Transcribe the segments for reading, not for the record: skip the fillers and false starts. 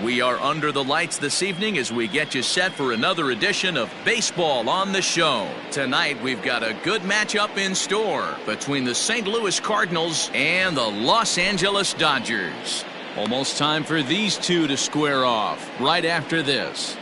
We are under the lights this evening as we get you set for another edition of Baseball on the Show. Tonight we've got a good matchup in store between the St. Louis Cardinals and the Los Angeles Dodgers. Almost time for these two to square off right after this.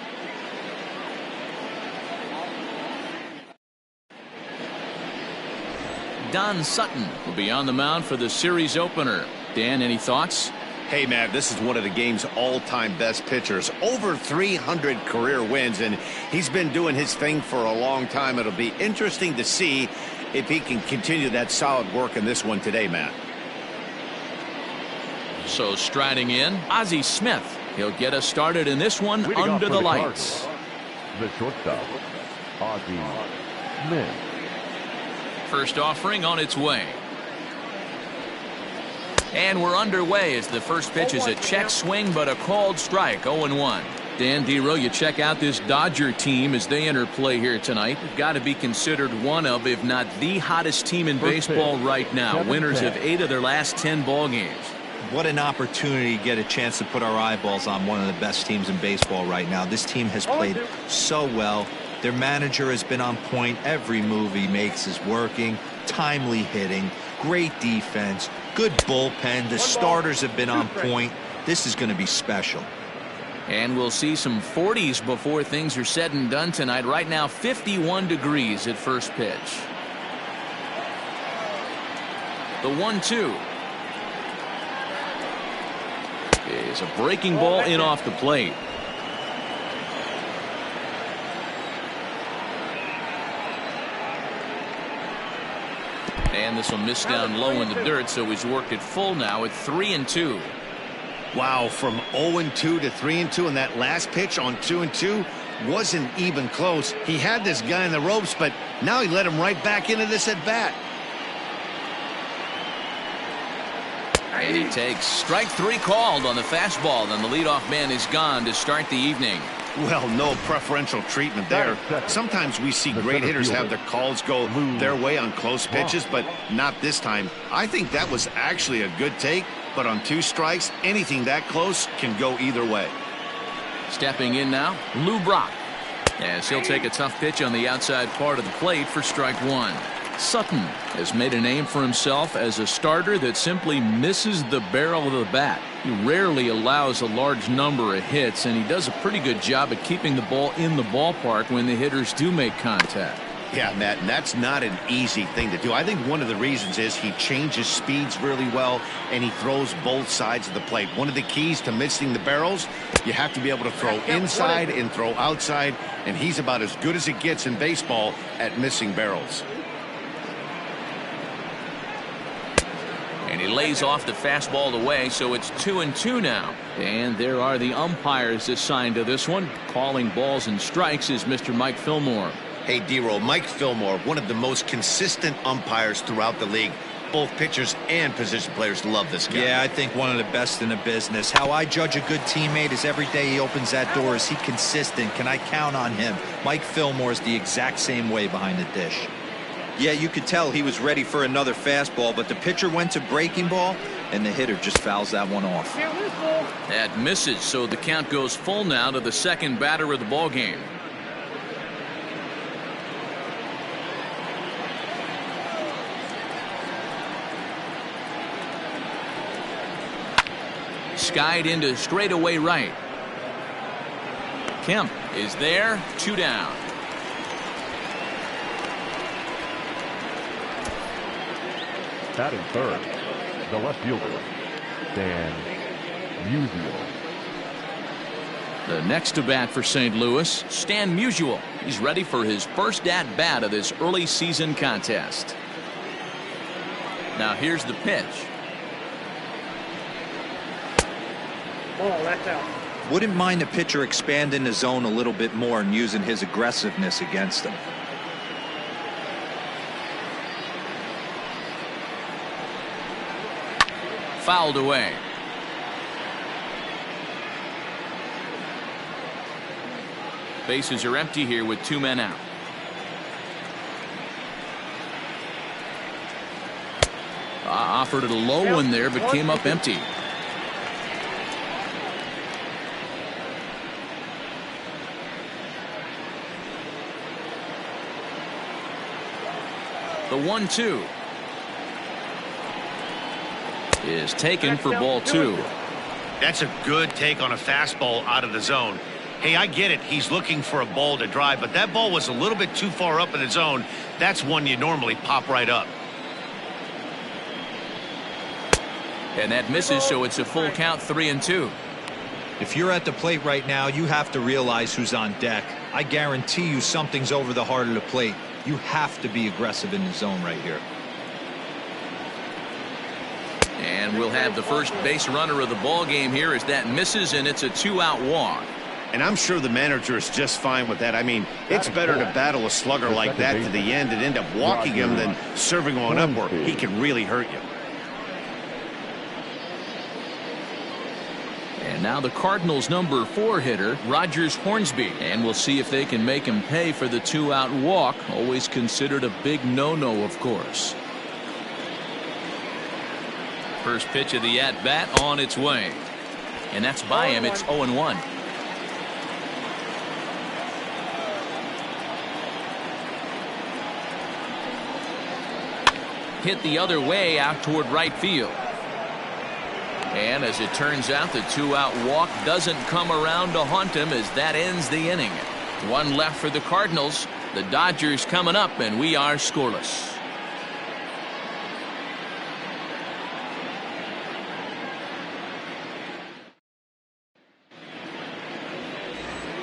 Don Sutton will be on the mound for the series opener. Dan, any thoughts? Hey, man, this is one of the game's all-time best pitchers. Over 300 career wins, and he's been doing his thing for a long time. It'll be interesting to see if he can continue that solid work in this one today, Matt. So striding in, Ozzie Smith. He'll get us started in this one under the lights. The shortstop, Ozzie Smith. First offering on its way. And we're underway as the first pitch is a check swing, but a called strike, 0-1. Dan Dero, you check out this Dodger team as they enter play here tonight. They've got to be considered one of, if not the hottest team in baseball right now. Winners of 8 of their last 10 ball games. What an opportunity to get a chance to put our eyeballs on one of the best teams in baseball right now. This team has played so well. Their manager has been on point. Every move he makes is working. Timely hitting, great defense, good bullpen. The starters have been on point. This is going to be special. And we'll see some 40s before things are said and done tonight. Right now 51 degrees at first pitch. The 1-2 is a breaking ball in off the plate. And this will miss down low in the dirt, so he's worked it full now at 3-2. Wow, from 0-2 to 3-2, and that last pitch on 2-2 wasn't even close. He had this guy in the ropes, but now he let him right back into this at bat. And he takes strike 3 called on the fastball, and the leadoff man is gone to start the evening. Well, no preferential treatment there. Sometimes we see great hitters have their calls go their way on close pitches, but not this time. I think that was actually a good take, but on 2 strikes, anything that close can go either way. Stepping in now, Lou Brock, as he'll take a tough pitch on the outside part of the plate for strike 1. Sutton has made a name for himself as a starter that simply misses the barrel of the bat. He rarely allows a large number of hits, and he does a pretty good job at keeping the ball in the ballpark when the hitters do make contact. Yeah, Matt, and that's not an easy thing to do. I think one of the reasons is he changes speeds really well, and he throws both sides of the plate. One of the keys to missing the barrels, you have to be able to throw inside and throw outside, and he's about as good as it gets in baseball at missing barrels. And he lays off the fastball away, so it's 2-2 now. And there are the umpires assigned to this one. Calling balls and strikes is Mr. Mike Fillmore. Hey, Dero, Mike Fillmore, one of the most consistent umpires throughout the league. Both pitchers and position players love this guy. Yeah, I think one of the best in the business. How I judge a good teammate is every day he opens that door. Is he consistent? Can I count on him? Mike Fillmore is the exact same way behind the dish. Yeah, you could tell he was ready for another fastball, but the pitcher went to breaking ball, and the hitter just fouls that one off. That misses, so the count goes full now to the second batter of the ball game. Skied into straightaway right. Kemp is there, 2 down. Batting third, the left fielder, Dan Musial. The next to bat for St. Louis, Stan Musial. He's ready for his first at bat of this early season contest. Now here's the pitch. Oh, that's out. Wouldn't mind the pitcher expanding the zone a little bit more and using his aggressiveness against him. Fouled away. Bases are empty here with 2 men out. Offered it a low one there, but came up empty. The 1-2 is taken for ball 2. That's a good take on a fastball out of the zone. Hey, I get it. He's looking for a ball to drive, but that ball was a little bit too far up in the zone. That's one you normally pop right up. And that misses, so it's a full count, 3-2. If you're at the plate right now, you have to realize who's on deck. I guarantee you something's over the heart of the plate. You have to be aggressive in the zone right here. And we'll have the first base runner of the ball game here as that misses, and it's a 2-out walk. And I'm sure the manager is just fine with that. I mean, it's better to battle a slugger like that to the end and end up walking him than serving on up where he can really hurt you. And now the Cardinals' number 4 hitter, Rogers Hornsby. And we'll see if they can make him pay for the 2-out walk. Always considered a big no-no, of course. First pitch of the at-bat on its way. And that's by him. It's 0-1. Hit the other way out toward right field. And as it turns out, the 2-out walk doesn't come around to haunt him as that ends the inning. One left for the Cardinals. The Dodgers coming up, and we are scoreless.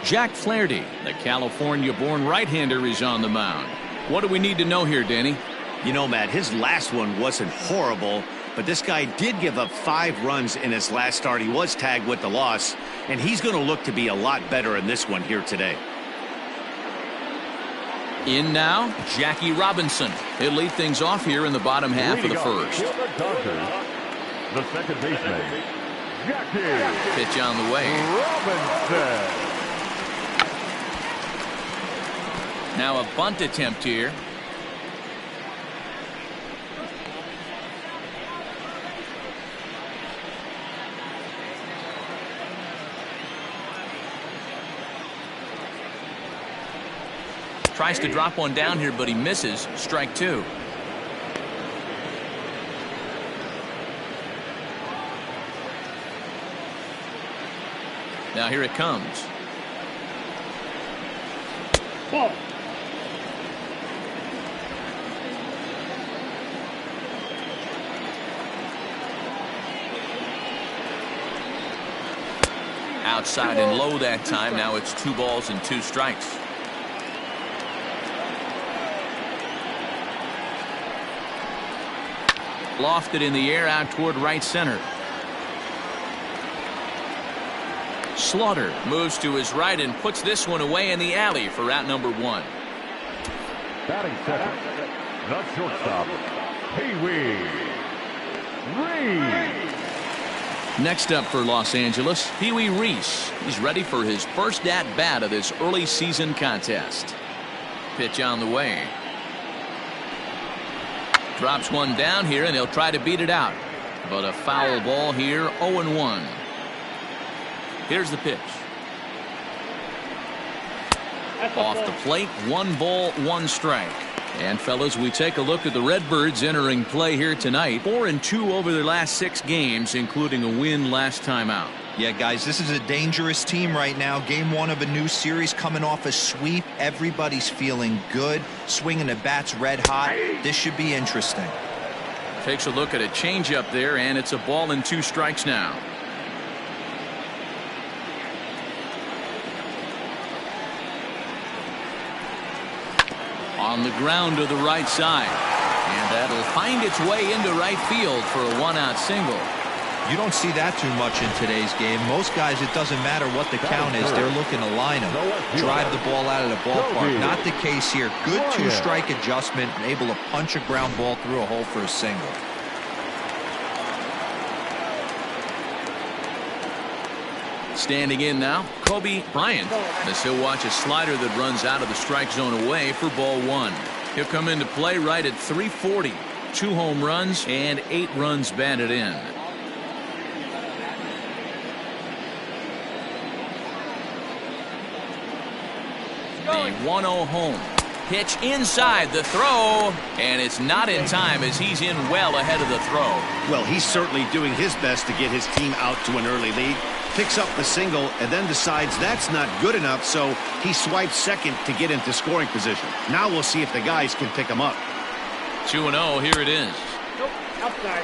Jack Flaherty, the California-born right-hander, is on the mound. What do we need to know here, Danny? You know, Matt, his last one wasn't horrible, but this guy did give up 5 runs in his last start. He was tagged with the loss, and he's going to look to be a lot better in this one here today. In now, Jackie Robinson. He'll lead things off here in the bottom half of the first. The second baseman, Jackie. Pitch on the way. Robinson. Now a bunt attempt here. Tries to drop one down here, but he misses. Strike 2. Now here it comes. Ball. Outside and low that time. Now it's 2 balls and 2 strikes. Lofted in the air out toward right center. Slaughter moves to his right and puts this one away in the alley for out number 1. Batting second, the shortstop, Pee-wee Reese. Next up for Los Angeles, Pee-wee Reese. He's ready for his first at-bat of this early season contest. Pitch on the way. Drops one down here, and he'll try to beat it out. But a foul ball here, 0-1. Here's the pitch. Off the plate, 1 ball, 1 strike. And fellas, we take a look at the Redbirds entering play here tonight. 4-2 over their last 6 games, including a win last time out. Yeah, guys, this is a dangerous team right now. Game 1 of a new series, coming off a sweep. Everybody's feeling good, swinging the bats red hot. This should be interesting. Takes a look at a changeup there, and it's a ball and 2 strikes now. On the ground to the right side, and that'll find its way into right field for a 1-out single. You don't see that too much in today's game. Most guys, it doesn't matter what the count is. They're looking to line them, drive the ball out of the ballpark. Not the case here. Good 2-strike adjustment and able to punch a ground ball through a hole for a single. Standing in now, Kobe Bryant, as he'll watch a slider that runs out of the strike zone away for ball 1. He'll come into play right at .340. 2 home runs and 8 runs batted in. The 1-0 home. Pitch inside the throw, and it's not in time as he's in well ahead of the throw. Well, he's certainly doing his best to get his team out to an early lead. Picks up the single and then decides that's not good enough, so he swipes second to get into scoring position. Now we'll see if the guys can pick him up. 2-0, here it is. Nope, outside.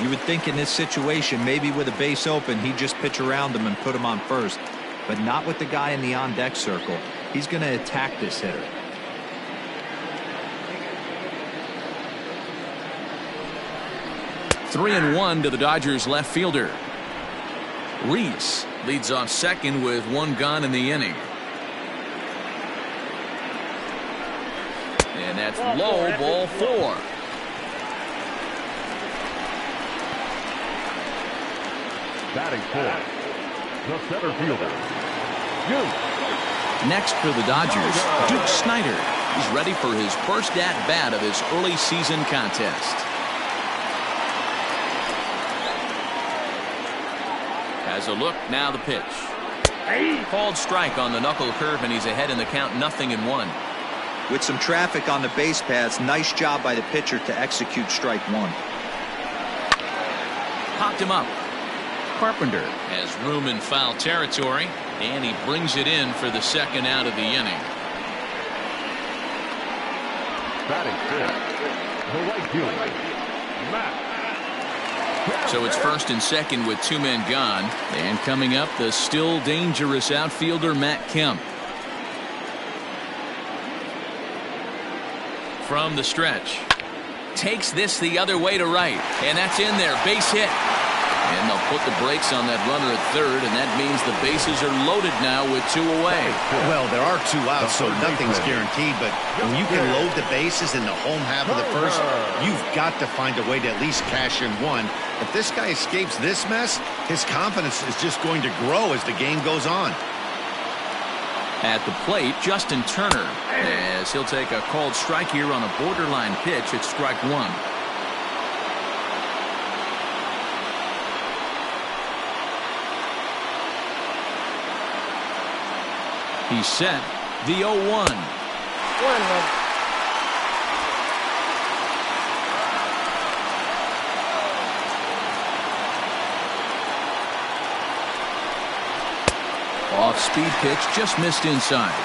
You would think in this situation, maybe with a base open, he'd just pitch around him and put him on first. But not with the guy in the on-deck circle. He's going to attack this hitter. Three and one to the Dodgers left fielder. Reese leads off second with one gone in the inning. And that's low, ball 4. Batting fourth, the center fielder, Duke. Next for the Dodgers, Duke Snider. He's ready for his first at-bat of his early season contest. Has a look, now the pitch. Called strike on the knuckle curve, and he's ahead in the count, 0-1. With some traffic on the base paths, nice job by the pitcher to execute strike one. Popped him up. Carpenter has room in foul territory, and he brings it in for the second out of the inning. Batting fifth, the right fielder, Matt. So it's first and second with 2 men gone, and coming up, the still dangerous outfielder Matt Kemp. From the stretch, takes this the other way to right, and that's in there, base hit. And they'll put the brakes on that runner at third, and that means the bases are loaded now with 2 away. Well, there are 2 outs, so nothing's guaranteed, but when you can load the bases in the home half of the first, you've got to find a way to at least cash in 1. If this guy escapes this mess, his confidence is just going to grow as the game goes on. At the plate, Justin Turner, as he'll take a called strike here on a borderline pitch at strike 1. He's set. The 0-1. 1-1. Off-speed pitch, just missed inside.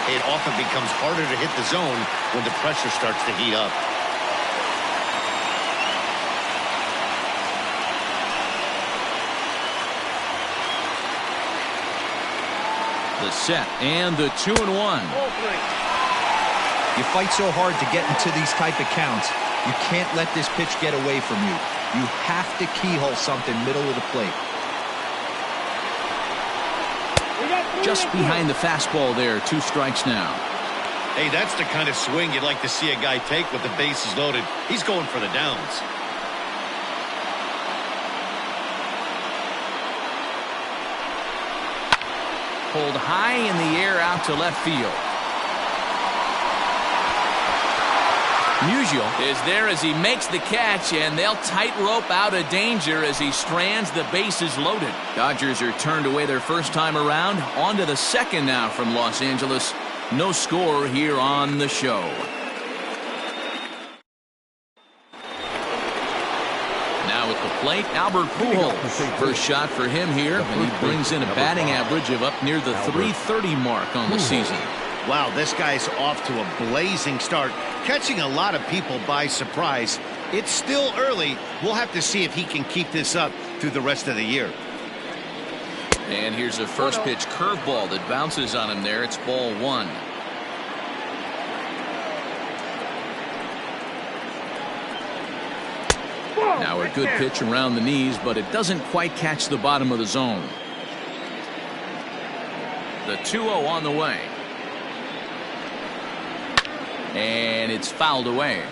It often becomes harder to hit the zone when the pressure starts to heat up. The set and the 2-1. You fight so hard to get into these type of counts. You can't let this pitch get away from you. You have to keyhole something middle of the plate. Just behind the fastball there, 2 strikes now. Hey, that's the kind of swing you'd like to see a guy take with the bases loaded. He's going for the downs. Pulled high in the air out to left field. Musial is there as he makes the catch, and they'll tightrope out of danger as he strands the bases loaded. Dodgers are turned away their first time around. On to the second now from Los Angeles. No score here on the show. Now at the plate, Albert Pujols. First shot for him here, and he brings in a batting average of up near the .330 mark on the season. Wow, this guy's off to a blazing start, catching a lot of people by surprise. It's still early. We'll have to see if he can keep this up through the rest of the year. And here's a first pitch curveball that bounces on him there. It's ball 1. Now a good pitch around the knees, but it doesn't quite catch the bottom of the zone. The 2-0 on the way. And it's fouled away.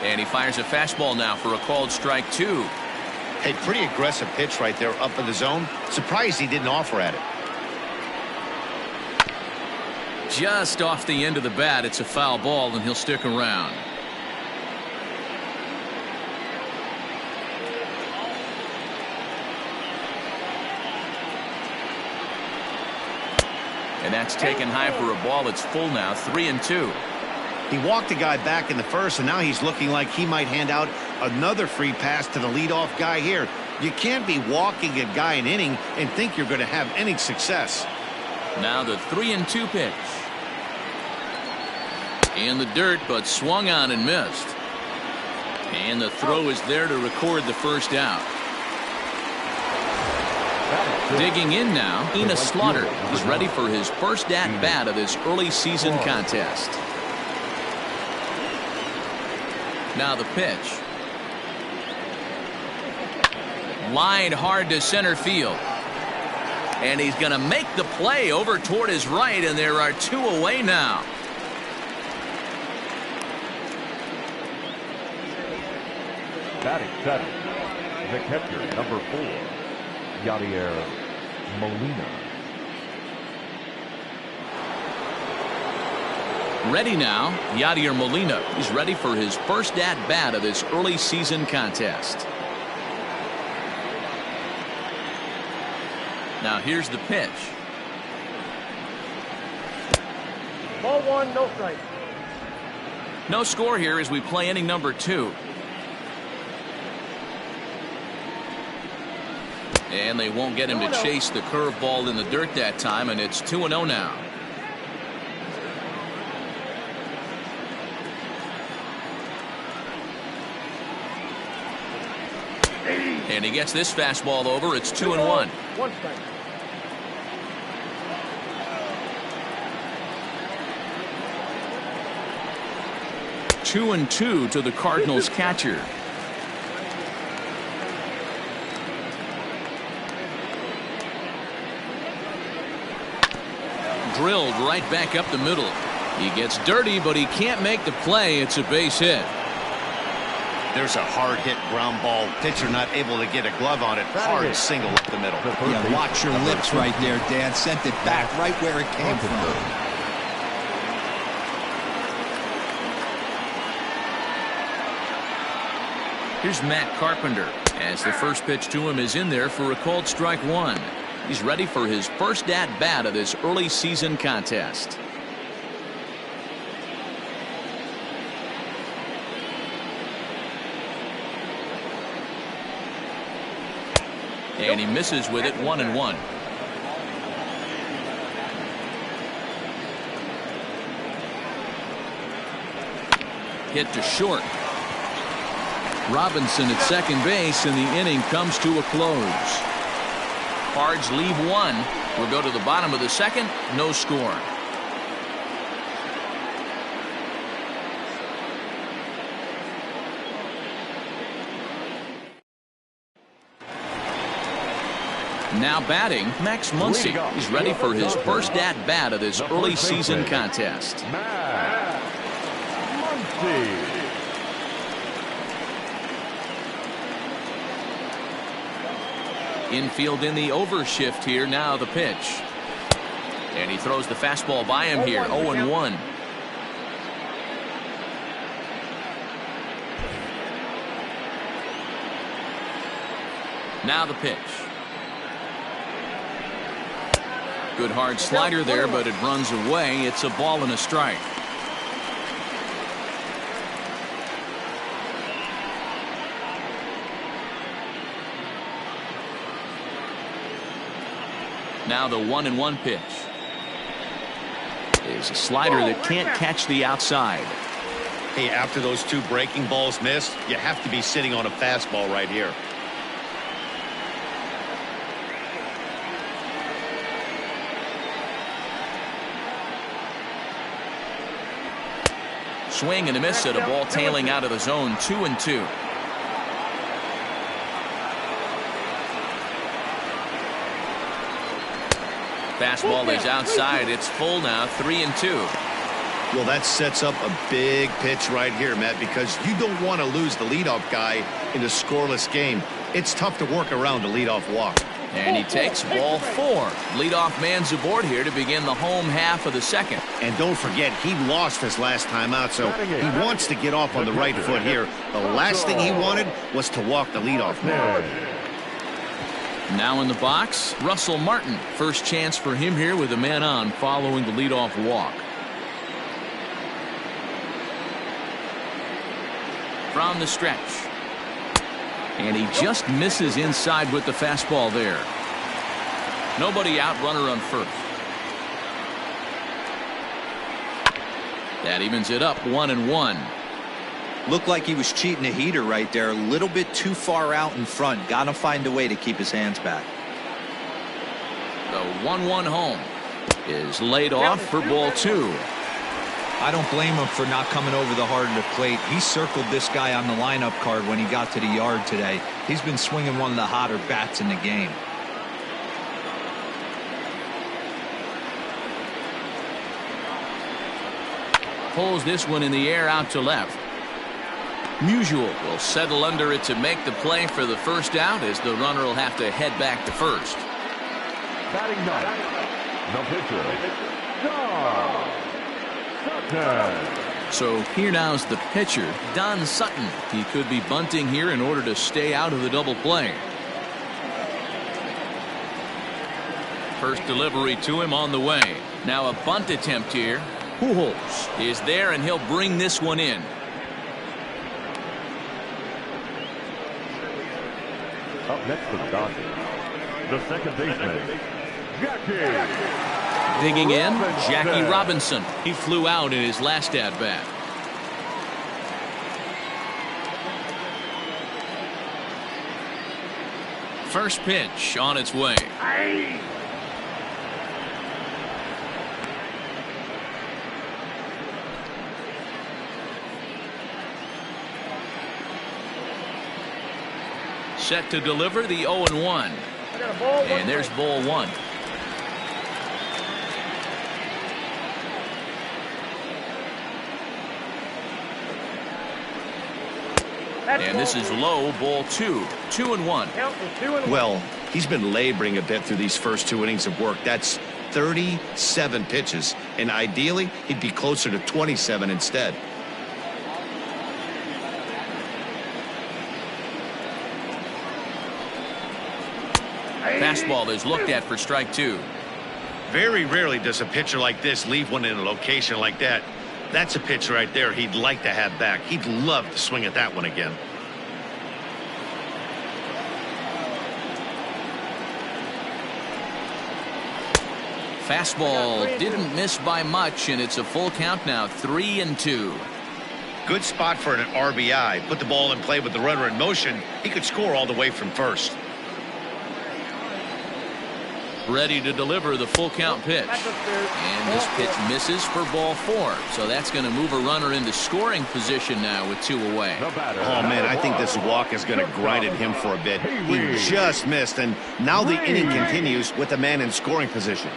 And he fires a fastball now for a called strike 2. Hey, pretty aggressive pitch right there up in the zone. Surprised he didn't offer at it. Just off the end of the bat, it's a foul ball, and he'll stick around. And that's taken high for a ball. It's full now, 3-2. He walked a guy back in the first, and now he's looking like he might hand out another free pass to the leadoff guy here. You can't be walking a guy an inning and think you're going to have any success. Now the 3-2 pitch. In the dirt, but swung on and missed. And the throw is there to record the first out. Digging in now, Enos Slaughter is ready for his first at-bat of this early season contest. Now the pitch. Lined hard to center field. And he's going to make the play over toward his right, and there are two away now. Batting seven, the catcher, number 4, Yadier Molina. Ready now, Yadier Molina is ready for his first at-bat of this early season contest. Now here's the pitch. Ball 1, no strike. No score here as we play inning number 2. And they won't get him to chase the curveball in the dirt that time, and it's 2-0 now. And he gets this fastball over. It's 2-1. 1 strike. 2-2 to the Cardinals catcher. Drilled right back up the middle. He gets dirty, but he can't make the play. It's a base hit. There's a hard hit ground ball. Pitcher not able to get a glove on it. Hard single up the middle. Yeah, watch your lips right there, Dan. Sent it back right where it came from. Here's Matt Carpenter as the first pitch to him is in there for a called strike 1. He's ready for his first at-bat of this early season contest. And he misses with it, 1-1. Hit to short. Robinson at second base, and the inning comes to a close. Cards leave 1. We'll go to the bottom of the second. No score. Now batting, Max Muncy. He's ready for his first at-bat of this early season contest. Max Muncy. Infield in the overshift here. Now the pitch. And he throws the fastball by him here. 0-1. Now the pitch. Good hard slider there, but it runs away. It's a ball and a strike. Now the 1-1 pitch is a slider that can't catch the outside. Hey, after those 2 breaking balls missed, you have to be sitting on a fastball right here. Swing and a miss at a ball tailing out of the zone. 2-2. Fastball is outside. It's full now. 3-2. Well, that sets up a big pitch right here, Matt, because you don't want to lose the leadoff guy in a scoreless game. It's tough to work around a leadoff walk. And he takes ball 4. Leadoff man's aboard here to begin the home half of the second. And don't forget, he lost his last time out, so he wants to get off on the right foot here. The last thing he wanted was to walk the leadoff man. Now in the box, Russell Martin. First chance for him here with a man on following the leadoff walk. From the stretch. And he just misses inside with the fastball there. Nobody out, runner on first. That evens it up 1-1. Looked like he was cheating a heater right there. A little bit too far out in front. Got to find a way to keep his hands back. The 1-1 home is laid off for ball 2. I don't blame him for not coming over the heart of the plate. He circled this guy on the lineup card when he got to the yard today. He's been swinging one of the hotter bats in the game. Pulls this one in the air out to left. Musial will settle under it to make the play for the first out, as the runner will have to head back to first. Batting ninth, the pitcher, Don Sutton. So here now's the pitcher, Don Sutton. He could be bunting here in order to stay out of the double play. First delivery to him on the way. Now a bunt attempt here. Pujols is there, and he'll bring this one in. Up next for the Dodgers, the second baseman, Jackie. Digging in, Jackie Robinson. He flew out in his last at-bat. First pitch on its way. Set to deliver the 0-1. And there's ball 1. And this is low, ball 2. 2-1. Well, he's been laboring a bit through these first 2 innings of work. That's 37 pitches, and ideally he'd be closer to 27 instead. Fastball is looked at for strike 2. Very rarely does a pitcher like this leave one in a location like that. That's a pitch right there he'd like to have back. He'd love to swing at that one again. Fastball didn't miss by much, and it's a full count now, 3-2. Good spot for an RBI. Put the ball in play with the runner in motion. He could score all the way from first. Ready to deliver the full count pitch. And this pitch misses for ball 4. So that's going to move a runner into scoring position now with 2 away. Oh, man, I think this walk is going to grind at him for a bit. He just missed, and now the inning continues with the man in scoring position.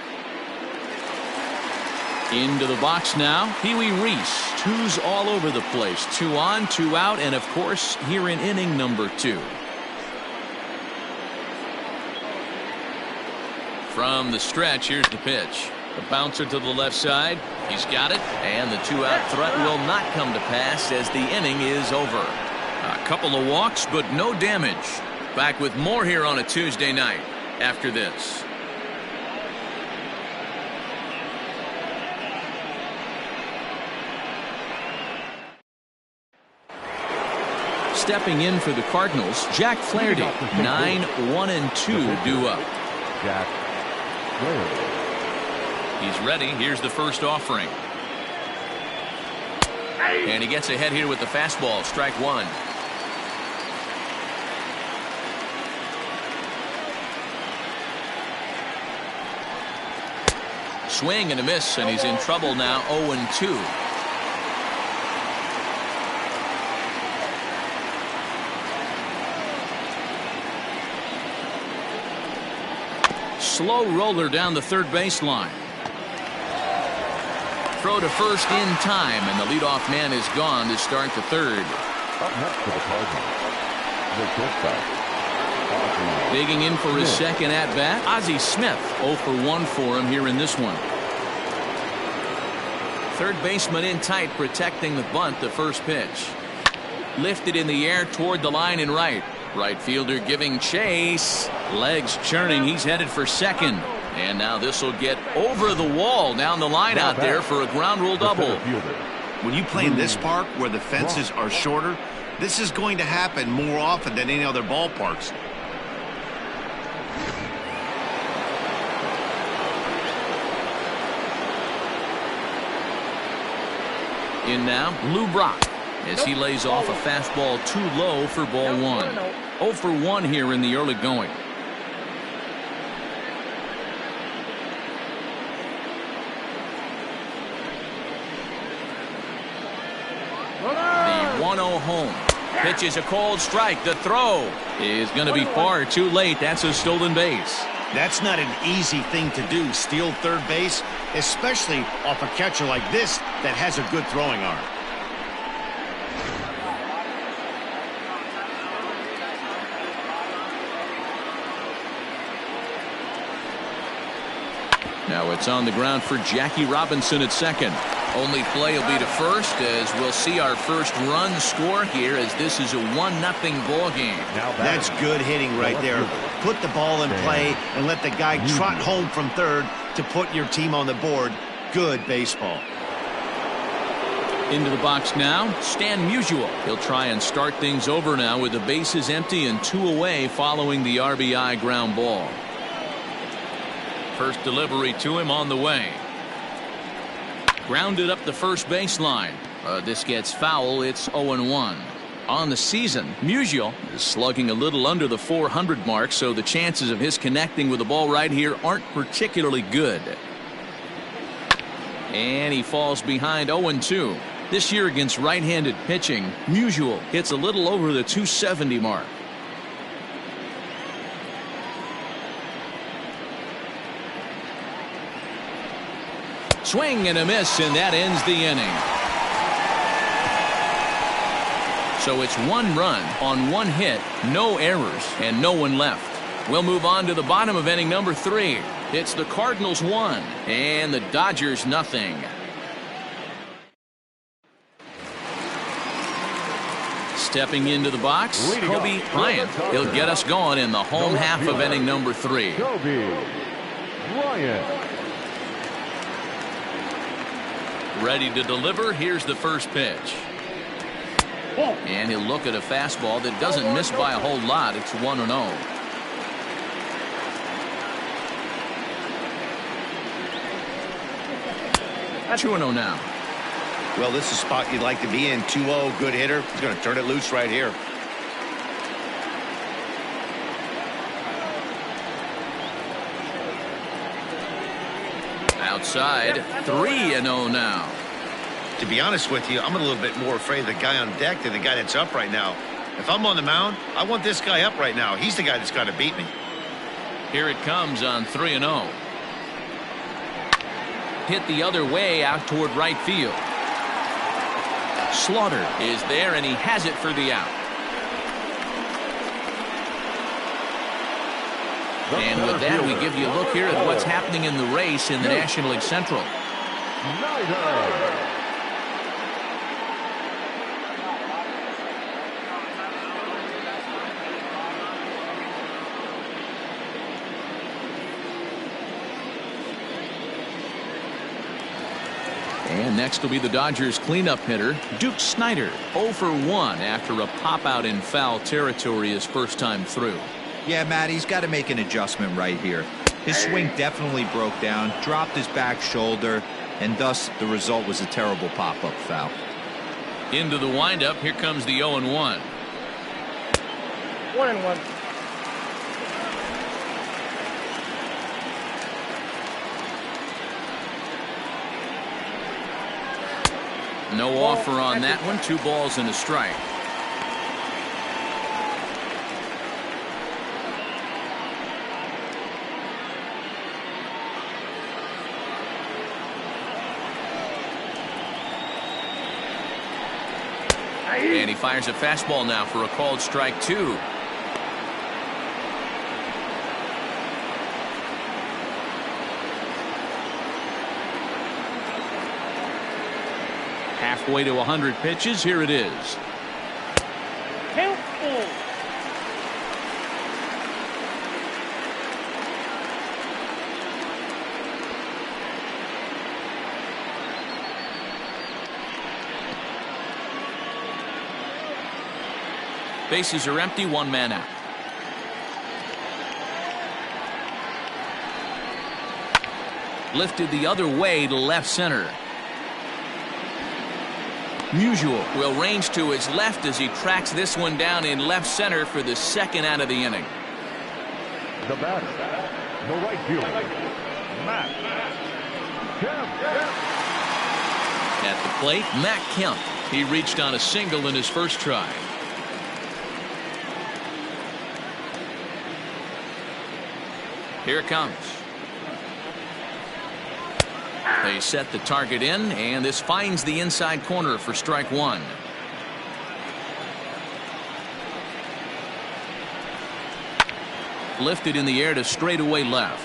Into the box now, Pee-wee Reese. 2s all over the place. 2 on, 2 out, and of course, here in inning number 2. From the stretch, here's the pitch. The bouncer to the left side. He's got it, and the 2-out threat will not come to pass as the inning is over. A couple of walks, but no damage. Back with more here on a Tuesday night after this. Stepping in for the Cardinals, Jack Flaherty. 9-1-2 due up. Jack Flaherty. He's ready. Here's the first offering. And he gets ahead here with the fastball. Strike 1. Swing and a miss, and he's in trouble now. 0-2. Slow roller down the third baseline. Throw to first in time, and the leadoff man is gone to start the third. Up next for the Cardinals, the shortstop, Ozzie Digging in for his Smith. second at bat, Ozzie Smith. 0 for 1 for him here in this one. Third baseman in tight, protecting the bunt. The first pitch lifted in the air toward the line and right. Right fielder giving chase. Legs churning. He's headed for second. And now this will get over the wall down the line out there for a ground rule double. When you play in this park where the fences are shorter, this is going to happen more often than any other ballparks. In now, Lou Brock, as he lays off a fastball too low for ball one. 0 for 1 here in the early going. The 1-0 home. Pitch is a cold strike. The throw is going to be far too late. That's a stolen base. That's not an easy thing to do, steal third base, especially off a catcher like this that has a good throwing arm. Now it's on the ground for Jackie Robinson at second. Only play will be to first, as we'll see our first run score here, as this is a 1-0 ball game. That's good hitting right there. Put the ball in play and let the guy trot home from third to put your team on the board. Good baseball. Into the box now, Stan Musial. He'll try and start things over now with the bases empty and 2 away following the RBI ground ball. First delivery to him on the way. Grounded up the first baseline. This gets foul. It's 0-1. On the season, Musial is slugging a little under the 400 mark, so the chances of his connecting with the ball right here aren't particularly good. And he falls behind 0-2. This year against right-handed pitching, Musial hits a little over the 270 mark. Swing and a miss, and that ends the inning. So it's 1 run on 1 hit, no errors, and no one left. We'll move on to the bottom of inning number 3. It's the Cardinals 1 and the Dodgers nothing. Stepping into the box, Kobe Bryant. He'll get us going in the home half of inning number 3. Kobe Bryant. Ready to deliver. Here's the first pitch. And he'll look at a fastball that doesn't miss by a whole lot. It's 1-0. 2-0 now. Well, this is a spot you'd like to be in. 2-0, good hitter. He's going to turn it loose right here. Outside, 3-0 now. To be honest with you, I'm a little bit more afraid of the guy on deck than the guy that's up right now. If I'm on the mound, I want this guy up right now. He's the guy that's got to beat me. Here it comes on 3-0. Hit the other way out toward right field. Slaughter is there, and he has it for the out. And with that, we give you a look here at what's happening in the race in the National League Central. And next will be the Dodgers cleanup hitter, Duke Snider, 0 for 1 after a pop-out in foul territory his first time through. Yeah, Matt, he's got to make an adjustment right here. His swing definitely broke down, dropped his back shoulder, and thus the result was a terrible pop-up foul. Into the windup, here comes the 0-1. 1-1. No offer on that one. 2 balls and a strike. And he fires a fastball now for a called strike 2. Halfway to 100 pitches. Here it is. Count Bases are empty, one man out. Lifted the other way to left center. Musial will range to his left as he tracks this one down in left center for the second out of the inning. The batter, the right fielder, Matt Kemp. At the plate, Matt Kemp. He reached on a single in his first try. Here it comes. They set the target in, and this finds the inside corner for strike one. Lifted in the air to straightaway left.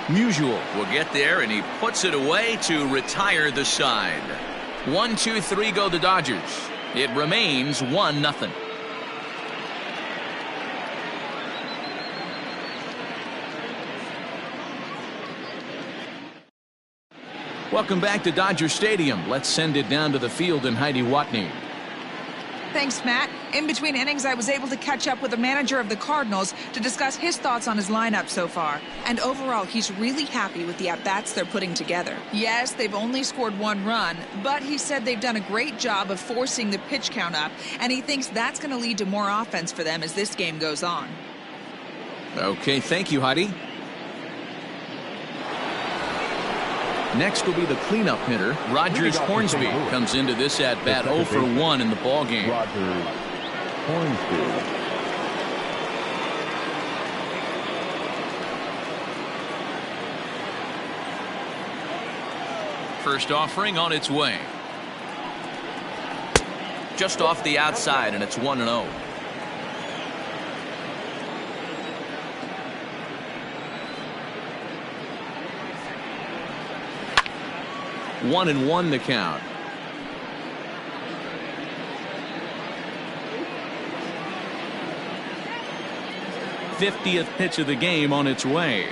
Musial will get there, and he puts it away to retire the side. 1, 2, 3 go the Dodgers. It remains 1-0. Welcome back to Dodger Stadium. Let's send it down to the field and Heidi Watney. Thanks, Matt. In between innings, I was able to catch up with the manager of the Cardinals to discuss his thoughts on his lineup so far. And overall, he's really happy with the at-bats they're putting together. Yes, they've only scored 1 run, but he said they've done a great job of forcing the pitch count up, and he thinks that's going to lead to more offense for them as this game goes on. Okay, thank you, Heidi. Next will be the cleanup hitter. Rogers Hornsby comes into this at bat 0 for 1 in the ball game. Rogers Hornsby. First offering on its way. Just off the outside, and it's 1-0. One and one the count. '50th pitch of the game on its way.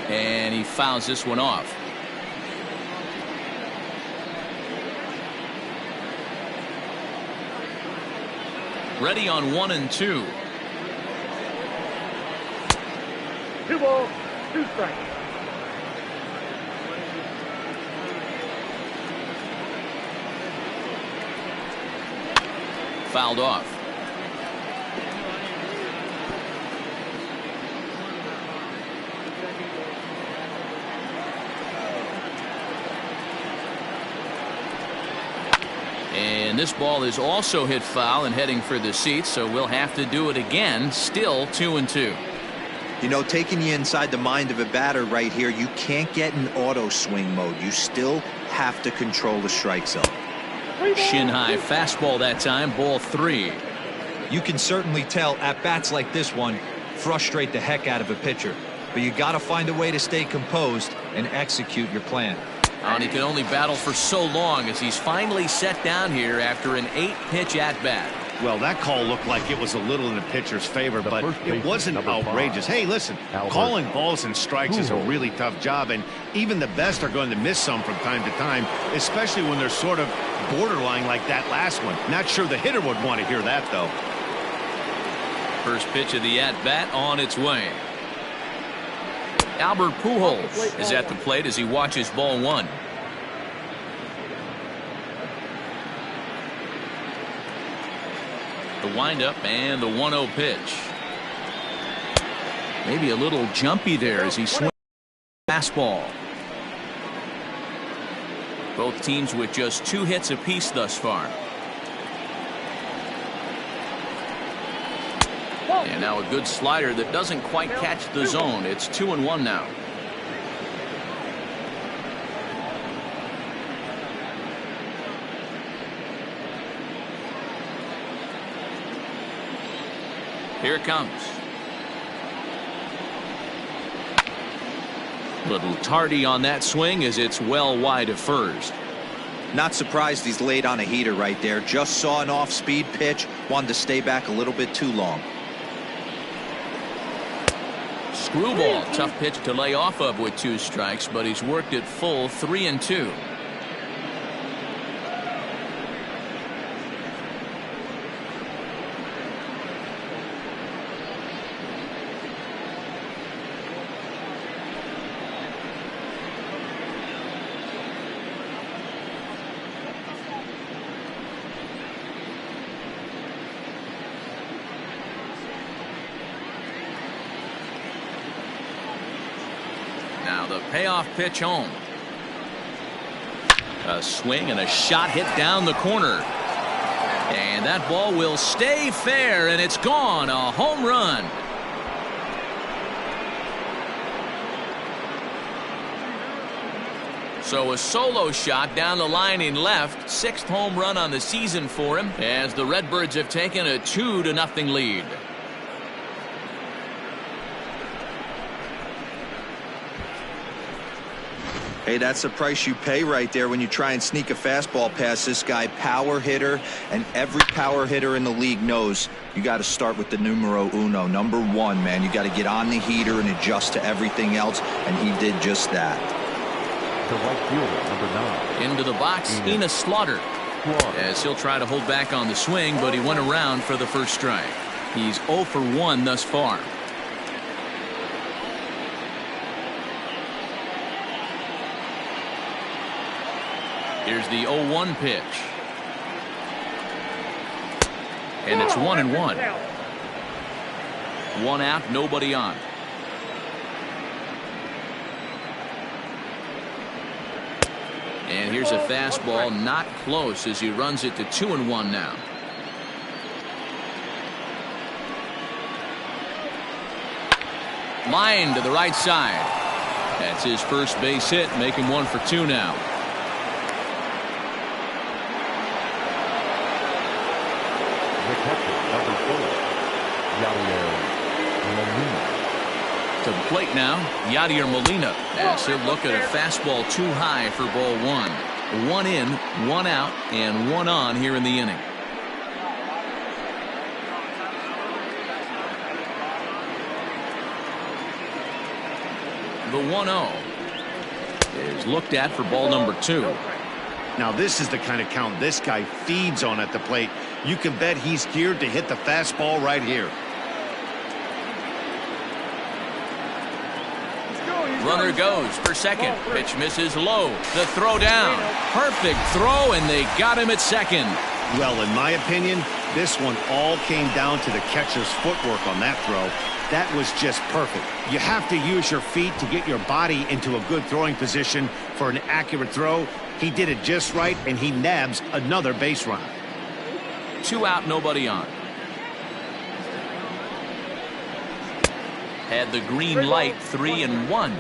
And he fouls this one off. Ready on 1 and 2. 2 balls, 2 strikes. Fouled off. And this ball is also hit foul and heading for the seats, so we'll have to do it again. Still 2-2. You know, taking you inside the mind of a batter right here, you can't get in auto swing mode. You still have to control the strike zone. Shin high fastball that time, ball 3. You can certainly tell at bats like this one frustrate the heck out of a pitcher, but you got to find a way to stay composed and execute your plan. And he can only battle for so long as he's finally set down here after an 8-pitch at bat. Well, that call looked like it was a little in the pitcher's favor, but it wasn't outrageous. Hey, listen, calling balls and strikes is a really tough job, and even the best are going to miss some from time to time, especially when they're sort of borderline like that last one. Not sure the hitter would want to hear that, though. First pitch of the at-bat on its way. Albert Pujols is at the plate as he watches ball 1. The windup and the 1-0 pitch. Maybe a little jumpy there as he swings fastball. Both teams with just 2 hits apiece thus far. And now a good slider that doesn't quite catch the zone. It's 2-1 now. Here it comes. Little tardy on that swing as it's well wide of first. Not surprised he's laid on a heater right there. Just saw an off-speed pitch. Wanted to stay back a little bit too long. Screwball, tough pitch to lay off of with 2 strikes, but he's worked it full 3-2. the payoff pitch home. A swing and a shot hit down the corner. And that ball will stay fair, and it's gone. A home run. So a solo shot down the line in left. 6th home run on the season for him as the Redbirds have taken a 2-0 lead. Hey, that's the price you pay right there when you try and sneak a fastball past this guy. Power hitter, and every power hitter in the league knows you got to start with the numero uno, number 1, man. You got to get on the heater and adjust to everything else, and he did just that. The right fielder, number 9. Into the box, Enos Slaughter. As he'll try to hold back on the swing, but he went around for the first strike. He's 0 for 1 thus far. Here's the 0-1 pitch. And it's 1-1. 1 out, nobody on. And here's a fastball not close as he runs it to 2-1 now. Line to the right side. That's his first base hit, making 1 for 2 now. The catcher, number 4, Yadier Molina. To the plate now, Yadier Molina, as he'll look at a fastball too high for ball 1. 1 in, 1 out, and 1 on here in the inning. The 1-0 is looked at for ball number 2. Now this is the kind of count this guy feeds on at the plate. You can bet he's geared to hit the fastball right here. Runner goes for second. Pitch misses low. The throw down. Perfect throw, and they got him at second. Well, in my opinion, this one all came down to the catcher's footwork on that throw. That was just perfect. You have to use your feet to get your body into a good throwing position for an accurate throw. He did it just right, and he nabs another base run. 2 out, nobody on. Had the green light, 3-1.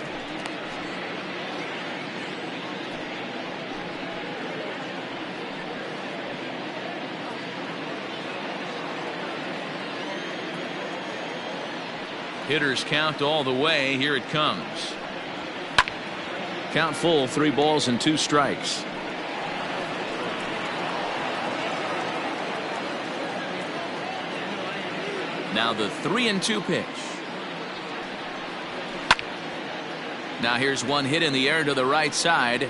Hitters count all the way. Here it comes. Count full, 3 balls and 2 strikes. Now the 3-2 pitch. Now here's one hit in the air to the right side,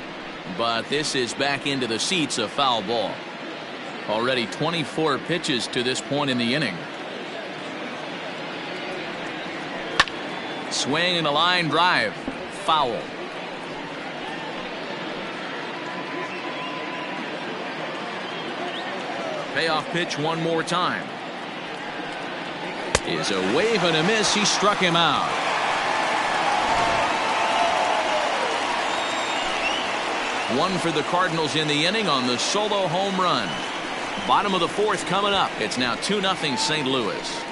but this is back into the seats, a foul ball. Already 24 pitches to this point in the inning. Swing and a line drive. Foul. Payoff pitch one more time. Is a wave and a miss. He struck him out. One for the Cardinals in the inning on the solo home run. Bottom of the 4th coming up. It's now 2-0 St. Louis.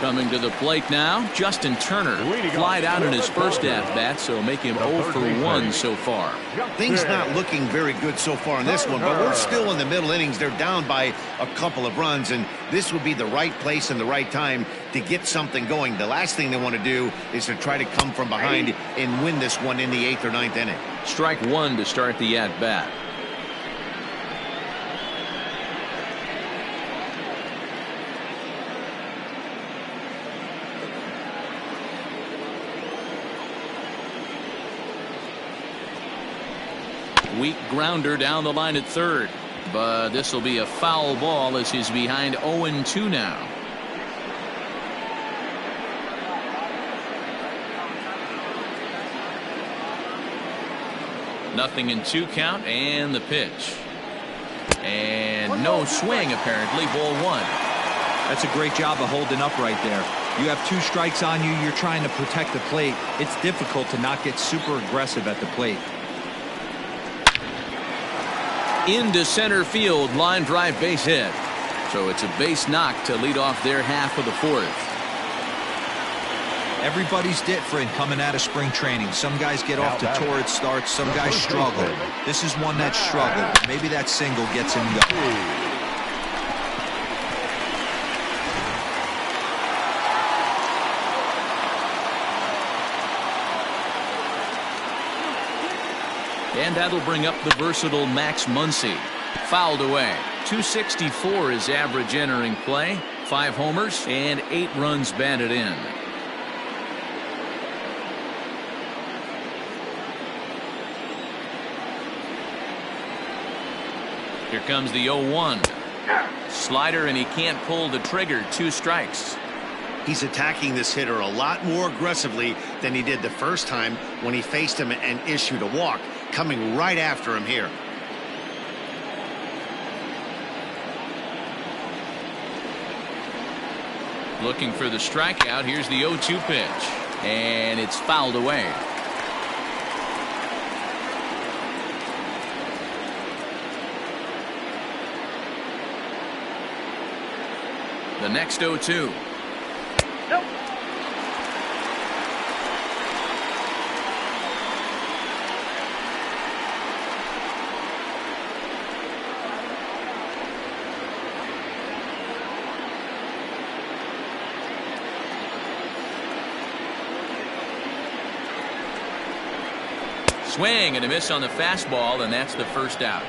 Coming to the plate now, Justin Turner. Flied out in his first at-bat, so make him 0 for 1 so far. Things not looking very good so far in this one, but we're still in the middle innings. They're down by a couple of runs, and this would be the right place and the right time to get something going. The last thing they want to do is to try to come from behind and win this one in the 8th or 9th inning. Strike one to start the at-bat. Weak grounder down the line at third, but this will be a foul ball as he's behind 0-2 now. Nothing in 2 count, and the pitch. And no swing apparently, ball 1. That's a great job of holding up right there. You have 2 strikes on you. You're trying to protect the plate. It's difficult to not get super aggressive at the plate. Into center field, line drive base hit. So it's a base knock to lead off their half of the 4th. Everybody's different coming out of spring training. Some guys get off to torrid starts. Some guys struggle. This is one that struggled. Maybe that single gets him going. And that'll bring up the versatile Max Muncy. Fouled away. 264 is average entering play. 5 homers and 8 runs batted in. Here comes the 0-1. Slider, and he can't pull the trigger. 2 strikes. He's attacking this hitter a lot more aggressively than he did the first time when he faced him and issued a walk. Coming right after him here. Looking for the strikeout. Here's the 0-2 pitch. And it's fouled away. The next 0-2. Nope. Swing and a miss on the fastball, and that's the first out.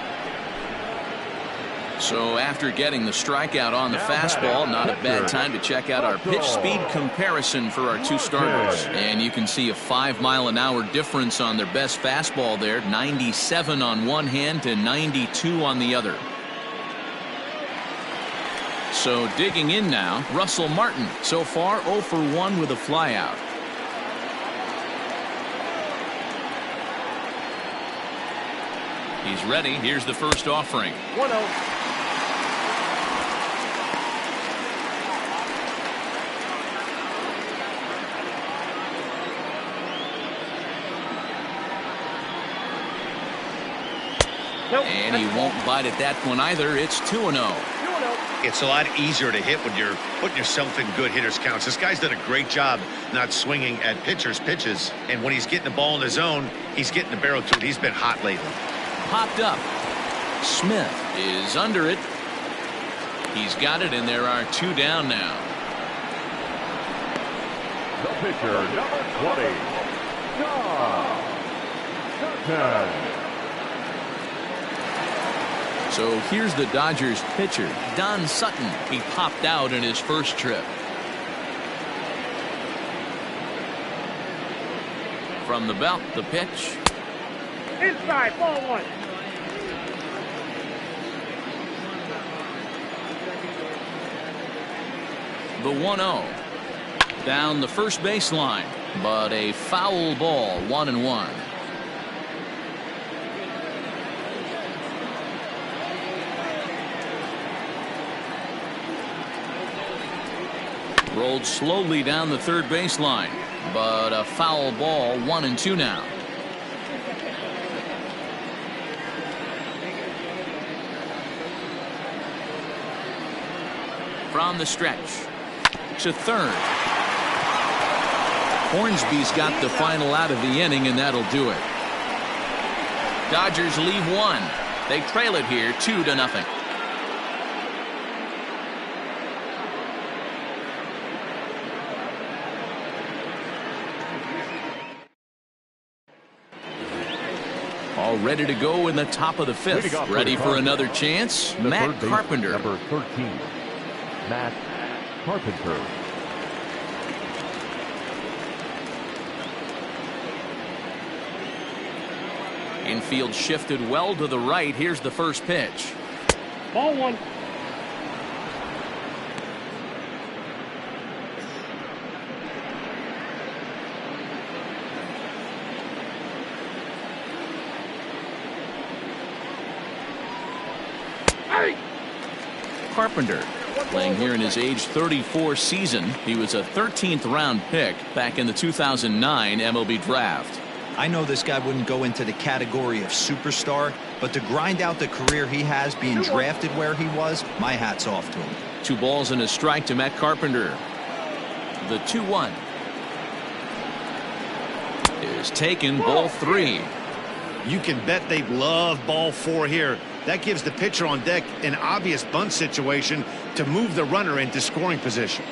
So after getting the strikeout on the fastball, not a bad time to check out our pitch speed comparison for our 2 starters. And you can see a 5-mile-an-hour difference on their best fastball there. 97 on one hand to 92 on the other. So digging in now, Russell Martin. So far 0 for 1 with a flyout. He's ready. Here's the first offering. 1-0. Nope. And he won't bite at that one either. It's 2-0. 2-0. It's a lot easier to hit when you're putting yourself in good hitters counts. This guy's done a great job not swinging at pitchers' pitches. And when he's getting the ball in the zone, he's getting the barrel to it. He's been hot lately. Popped up. Smith is under it. He's got it, and there are 2 down now. The pitcher, number 20, John Sutton. So here's the Dodgers pitcher, Don Sutton. He popped out in his first trip. From the belt, the pitch. Inside, ball 1. The 1-0. Down the first baseline, but a foul ball, 1-1. Rolled slowly down the third baseline, but a foul ball, 1-2 now. From the stretch to third. Hornsby's got the final out of the inning, and that'll do it. Dodgers leave 1. They trail it here 2-0. All ready to go in the top of the 5th. Ready for another chance. Matt Carpenter. Number 13, Matt Carpenter. Infield shifted well to the right. Here's the first pitch. Ball 1. Carpenter Playing here in his age 34 season, he was a 13th round pick back in the 2009 MLB draft. I know this guy wouldn't go into the category of superstar, but to grind out the career he has being drafted where he was, my hat's off to him. 2 balls and a strike to Matt Carpenter. The 2-1 is taken, ball 3. You can bet they love ball 4 here. That gives the pitcher on deck an obvious bunt situation to move the runner into scoring position.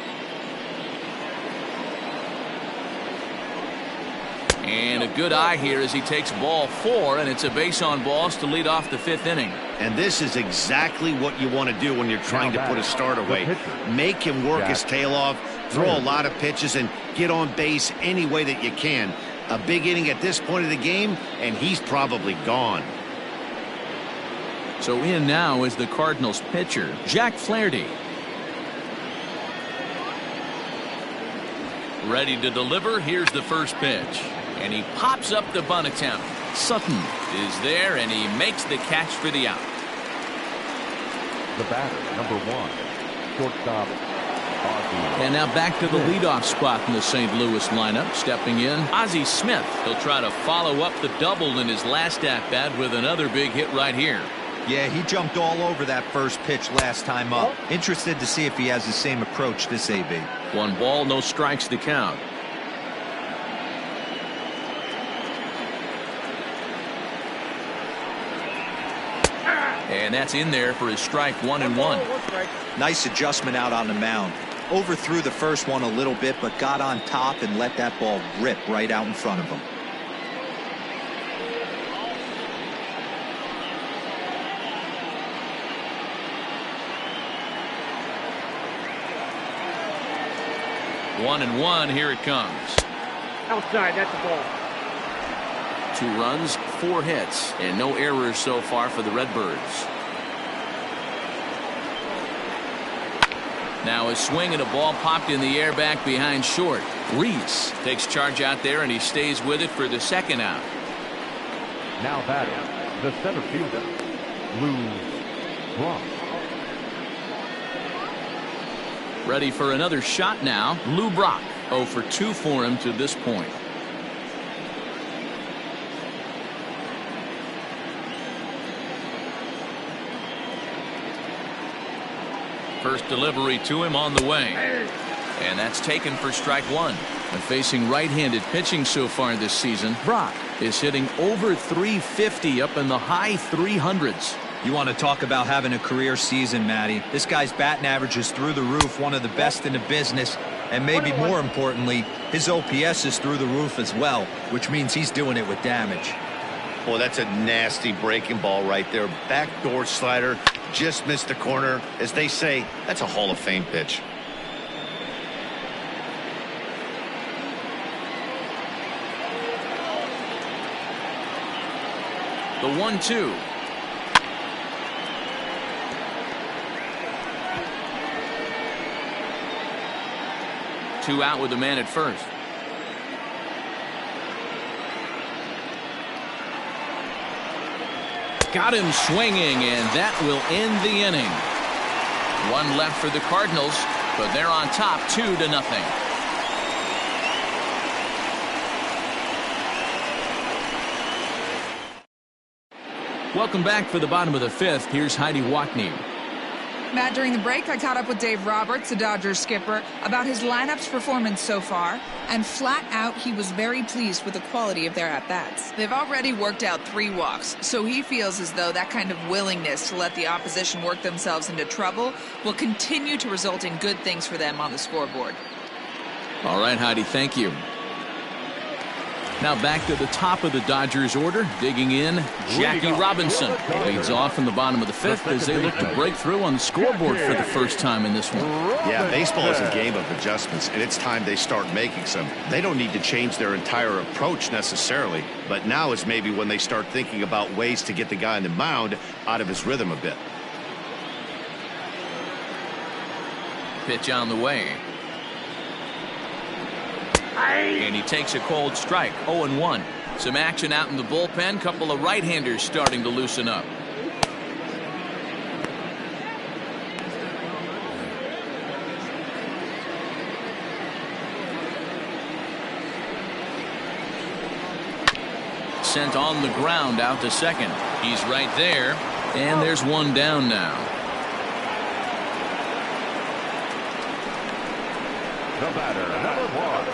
And a good eye here as he takes ball 4, and it's a base on balls to lead off the 5th inning. And this is exactly what you want to do when you're trying to put a start away. Make him work his tail off, throw a lot of pitches, and get on base any way that you can. A big inning at this point of the game, and he's probably gone. So in now is the Cardinals pitcher, Jack Flaherty. Ready to deliver. Here's the first pitch. And he pops up the bunt attempt. Sutton is there, and he makes the catch for the out. The batter, number 1, shortstop, Ozzie. And now back to the leadoff spot in the St. Louis lineup. Stepping in, Ozzie Smith. He'll try to follow up the double in his last at-bat with another big hit right here. Yeah, he jumped all over that first pitch last time up. Interested to see if he has the same approach this AB. 1 ball, no strikes to count. And that's in there for his strike 1-1. Nice adjustment out on the mound. Overthrew the first one a little bit, but got on top and let that ball rip right out in front of him. One and one, here it comes. Outside, that's the ball. 2 runs, 4 hits, and no errors so far for the Redbirds. Now a swing and a ball popped in the air back behind short. Reese takes charge out there, and he stays with it for the 2nd out. Now batting, the center fielder, Lou Brock. Ready for another shot now. Lou Brock, 0 for 2 for him to this point. First delivery to him on the way. And that's taken for strike 1. And facing right-handed pitching so far this season, Brock is hitting over 350 up in the high 300s. You want to talk about having a career season, Matty. This guy's batting average is through the roof, one of the best in the business. And maybe more importantly, his OPS is through the roof as well, which means he's doing it with damage. Boy, that's a nasty breaking ball right there. Backdoor slider, just missed the corner. As they say, that's a Hall of Fame pitch. The 1-2. Two out with the man at first. Got him swinging, and that will end the inning. 1 left for the Cardinals, but they're on top 2-0. Welcome back for the bottom of the 5th. Here's Heidi Watney. Matt, during the break, I caught up with Dave Roberts, the Dodgers skipper, about his lineup's performance so far, and flat out, he was very pleased with the quality of their at-bats. They've already worked out 3 walks, so he feels as though that kind of willingness to let the opposition work themselves into trouble will continue to result in good things for them on the scoreboard. All right, Heidi, thank you. Now back to the top of the Dodgers order. Digging in, Jackie Robinson leads off in the bottom of the 5th as they look to break through on the scoreboard for the first time in this one. Yeah, baseball is a game of adjustments, and it's time they start making some. They don't need to change their entire approach necessarily, but now is maybe when they start thinking about ways to get the guy on the mound out of his rhythm a bit. Pitch on the way. And he takes a cold strike. 0-1. Some action out in the bullpen. Couple of right-handers starting to loosen up. sent on the ground out to second. He's right there, and there's one down now. The batter, number 1,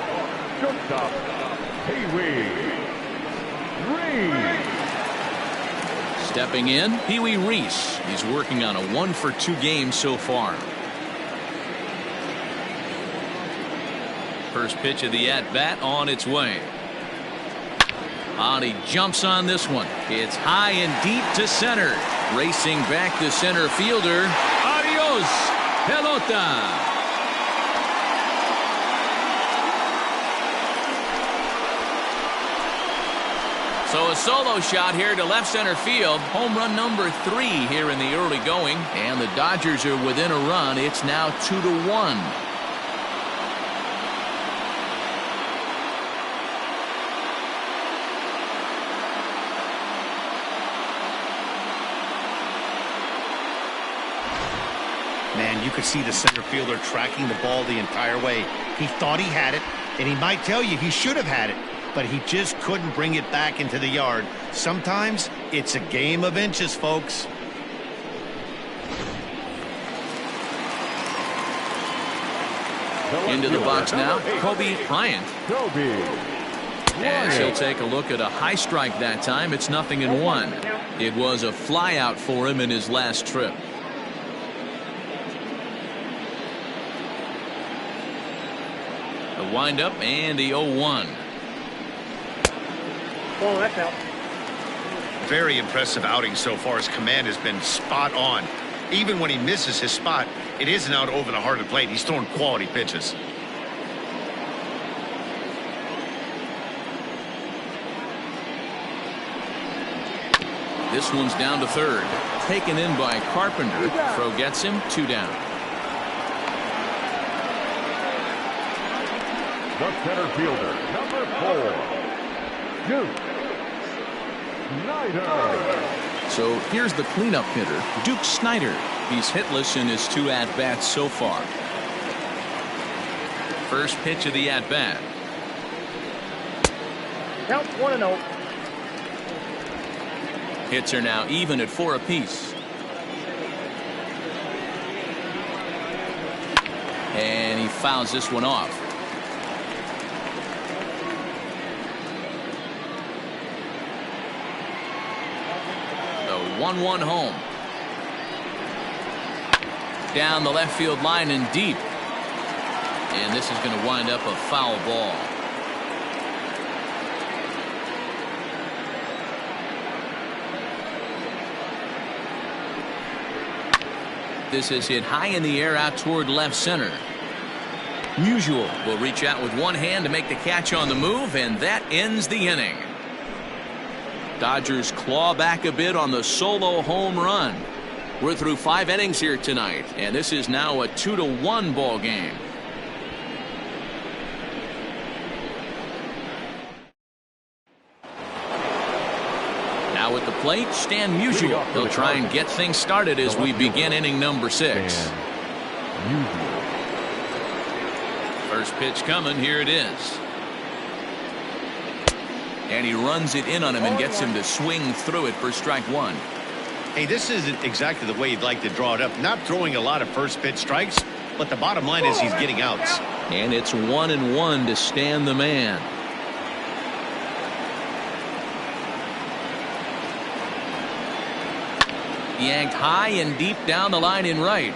shortstop, Pee-wee Reese. Stepping in, Pee-wee Reese. He's working on a 1-for-2 game so far. First pitch of the at-bat on its way. And he jumps on this one. It's high and deep to center. Racing back the center fielder. Adios, pelota. So a solo shot here to left center field. Home run number 3 here in the early going. And the Dodgers are within a run. It's now 2-1. Man, you could see the center fielder tracking the ball the entire way. He thought he had it, and he might tell you he should have had it, but he just couldn't bring it back into the yard. Sometimes it's a game of inches, folks. Into the box now, Kobe Bryant. As he'll take a look at a high strike that time. It's 0-1. It was a flyout for him in his last trip. The windup and the 0-1. Oh, that's out. Very impressive outing so far. His command has been spot on. Even when he misses his spot, it isn't out over the heart of the plate. He's throwing quality pitches. This one's down to third. Taken in by Carpenter. Throw gets him 2 down. The center fielder, number 4, Duke Snyder. So here's the cleanup hitter, Duke Snyder. He's hitless in his 2 at-bats so far. First pitch of the at-bat. Count 1-0. Hits are now even at 4 apiece. And he fouls this one off. The 1-1 home. Down the left field line and deep. And this is going to wind up a foul ball. This is hit high in the air out toward left center. Musial will reach out with one hand to make the catch on the move, and that ends the inning. Dodgers claw back a bit on the solo home run. We're through 5 innings here tonight, and this is now a 2-1 ball game. Now at the plate, Stan Musial. He'll try and get things started as we begin inning number 6. First pitch coming. Here it is. And he runs it in on him and gets him to swing through it for strike 1. Hey, this isn't exactly the way you'd like to draw it up. Not throwing a lot of first pitch strikes, but the bottom line is he's getting outs. And it's 1-1 to Stan the man. Yanked high and deep down the line in right.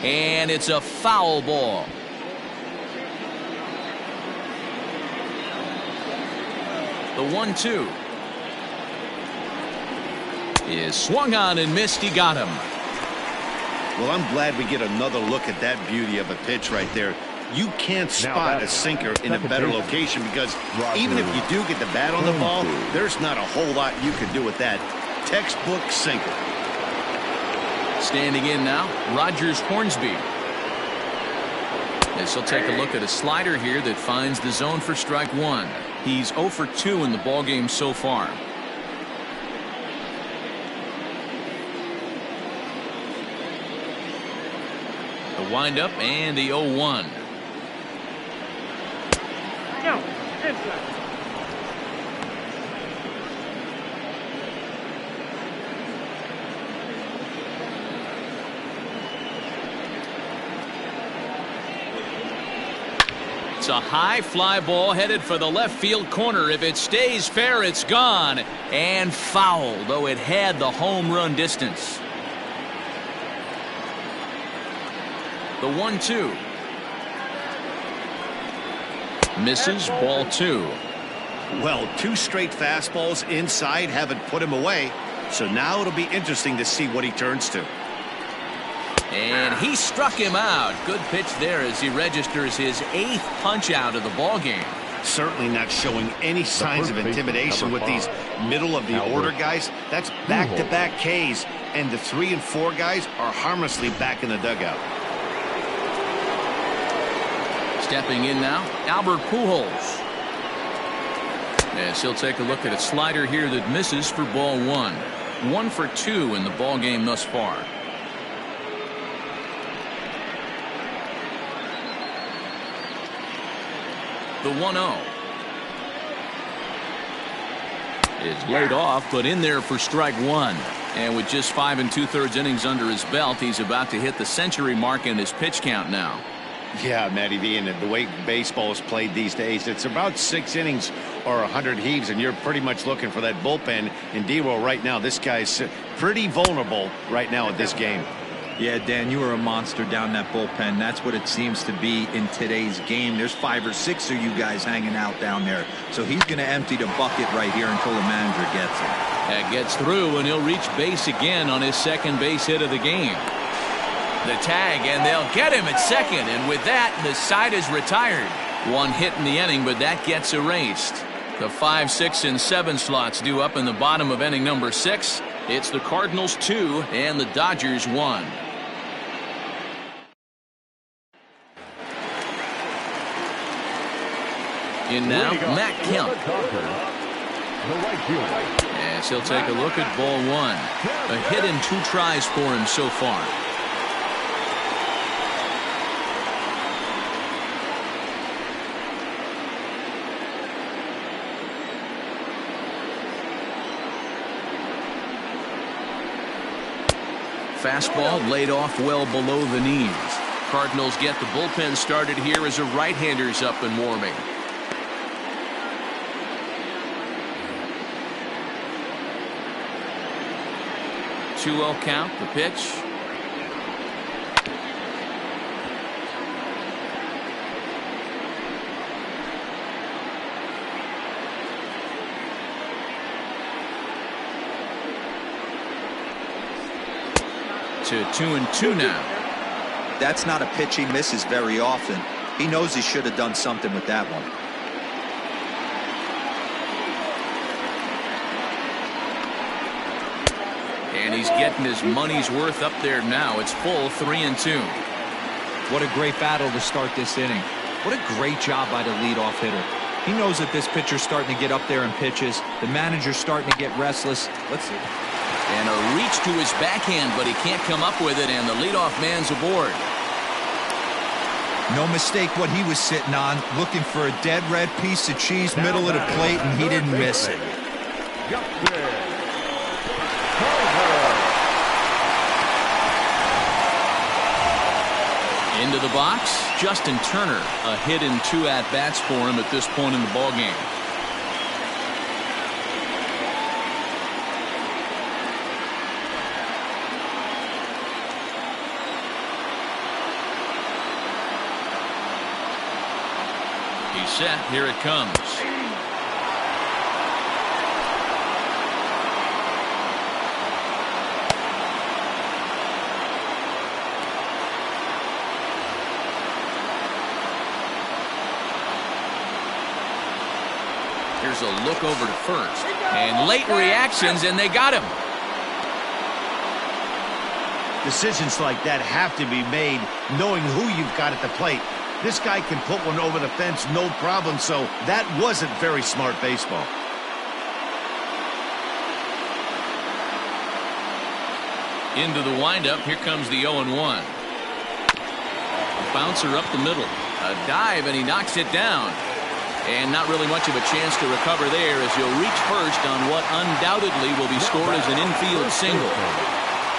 And it's a foul ball. The 1-2 is swung on and missed. He got him. Well, I'm glad we get another look at that beauty of a pitch right there. You can't spot a sinker in a better location because even if you do get the bat on the ball, there's not a whole lot you can do with that. Textbook sinker. Standing in now, Rogers Hornsby. As he'll take a look at a slider here that finds the zone for strike 1. He's 0 for 2 in the ballgame so far. The windup and the 0-1. Count It's a high fly ball headed for the left field corner. If it stays fair, it's gone. And foul, though it had the home run distance. The 1-2. Misses, ball 2. Well, 2 straight fastballs inside haven't put him away. So now it'll be interesting to see what he turns to. And he struck him out. Good pitch there as he registers his 8th punch out of the ball game. Certainly not showing any signs of intimidation with these middle of the order guys. That's back-to-back Ks, and the 3 and 4 guys are harmlessly back in the dugout. Stepping in now, Albert Pujols. As he'll take a look at a slider here that misses for ball 1. 1 for 2 in the ball game thus far. The 1-0 is laid off, but in there for strike 1. And with just 5 2/3 innings under his belt, he's about to hit the century mark in his pitch count now. Yeah, Matty V, and the way baseball is played these days, it's about 6 innings or 100 heaves, and you're pretty much looking for that bullpen. In D-roll right now, this guy's pretty vulnerable right now at this game. Yeah, Dan, you are a monster down that bullpen. That's what it seems to be in today's game. There's 5 or 6 of you guys hanging out down there. So he's going to empty the bucket right here until the manager gets him. That gets through, and he'll reach base again on his second base hit of the game. The tag, and they'll get him at second. And with that, the side is retired. 1 hit in the inning, but that gets erased. The 5, 6, and 7 slots due up in the bottom of inning number 6. It's the Cardinals 2 and the Dodgers 1. In now, Matt Kemp. As he'll take a look at ball 1. A hit and 2 tries for him so far. Fastball laid off well below the knees. Cardinals get the bullpen started here as a right-hander's up and warming. 2-0 count, the pitch. To 2-2 now. That's not a pitch he misses very often. He knows he should have done something with that one. And he's getting his money's worth up there now. It's full 3-2. What a great battle to start this inning. What a great job by the leadoff hitter. He knows that this pitcher's starting to get up there in pitches. The manager's starting to get restless. Let's see. And a reach to his backhand, but he can't come up with it, and the leadoff man's aboard. No mistake what he was sitting on, looking for a dead red piece of cheese middle of the plate, and he didn't miss it. Into the box, Justin Turner. A hit and 2 at-bats for him at this point in the ballgame. He's set. Here it comes. Here's a look over to first. And late reactions, and they got him. Decisions like that have to be made knowing who you've got at the plate. This guy can put one over the fence, no problem, so that wasn't very smart baseball. Into the windup, here comes the 0-1. A bouncer up the middle. A dive, and he knocks it down. And not really much of a chance to recover there as he'll reach first on what undoubtedly will be scored as an infield single.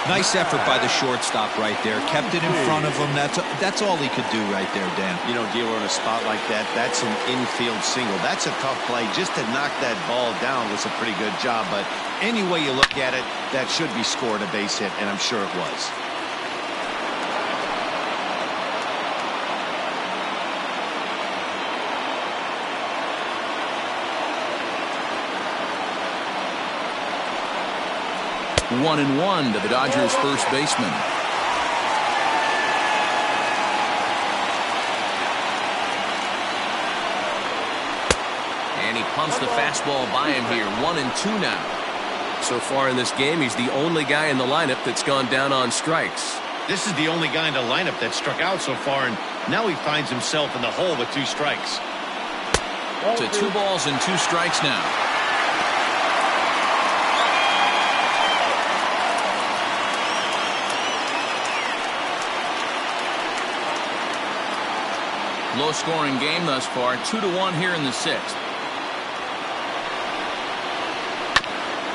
Nice effort by the shortstop right there. Kept it in front of him. That's all he could do right there, Dan. You know, D'Lo, in a spot like that, that's an infield single. That's a tough play. Just to knock that ball down was a pretty good job. But any way you look at it, that should be scored a base hit, and I'm sure it was. One and one to the Dodgers' first baseman. And he pumps the fastball by him here. 1-2 now. So far in this game, he's the only guy in the lineup that's gone down on strikes. This is the only guy in the lineup that struck out so far, and now he finds himself in the hole with 2 strikes. To 2 balls and 2 strikes now. Low-scoring game thus far, 2-1 here in the 6th.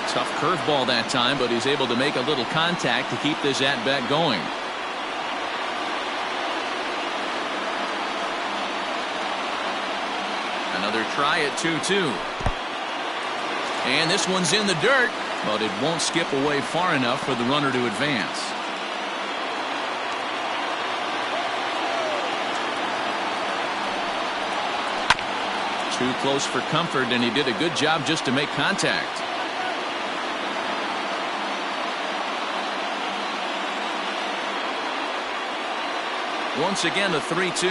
Tough curveball that time, but he's able to make a little contact to keep this at-bat going. Another try at 2-2. And this one's in the dirt, but it won't skip away far enough for the runner to advance. Too close for comfort, and he did a good job just to make contact. Once again, a 3-2.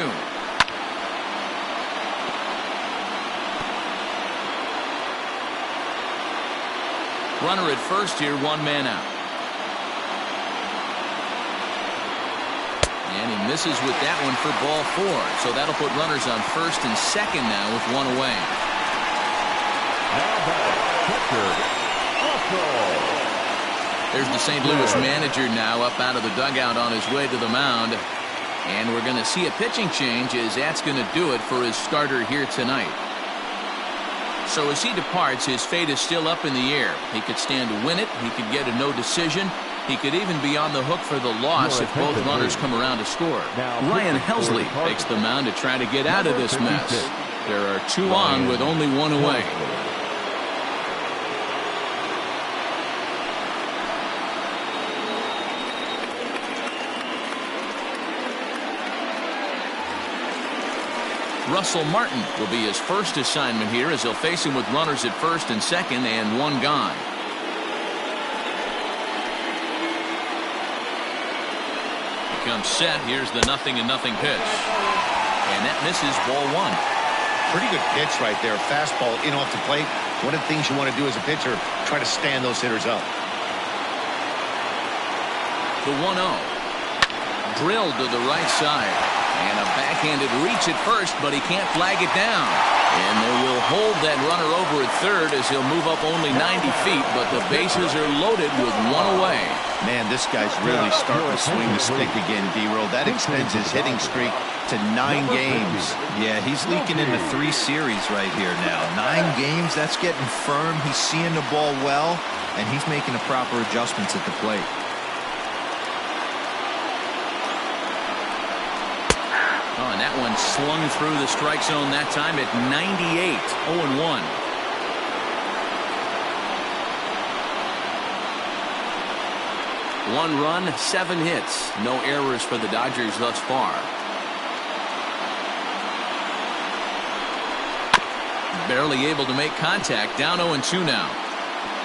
Runner at first here, 1 man out. And he misses with that one for ball 4. So that'll put runners on first and second now with 1 away. There's the St. Louis manager now up out of the dugout on his way to the mound. And we're going to see a pitching change as that's going to do it for his starter here tonight. So as he departs, his fate is still up in the air. He could stand to win it. He could get a no decision. He could even be on the hook for the loss if both runners come around to score. Ryan Helsley takes the mound to try to get out of this mess. There are 2 on with only 1 away. Russell Martin will be his first assignment here as he'll face him with runners at first and second and 1 gone. Comes set. Here's the 0-0 pitch. And that misses ball 1. Pretty good pitch right there. Fastball in off the plate. One of the things you want to do as a pitcher, try to stand those hitters up. The 1-0. Drilled to the right side. And a backhanded reach at first, but he can't flag it down. And they will hold that runner over at third as he'll move up only 90 feet, but the bases are loaded with 1 away. Man, this guy's really starting to swing the stick again, D-Roll. That extends his hitting streak to 9 games. Yeah, he's leaking into 3 series right here now. 9 games, that's getting firm. He's seeing the ball well, and he's making the proper adjustments at the plate. Oh, and that one slung through the strike zone that time at 98, 0-1. One run, 7 hits. No errors for the Dodgers thus far. Barely able to make contact. Down 0-2 now.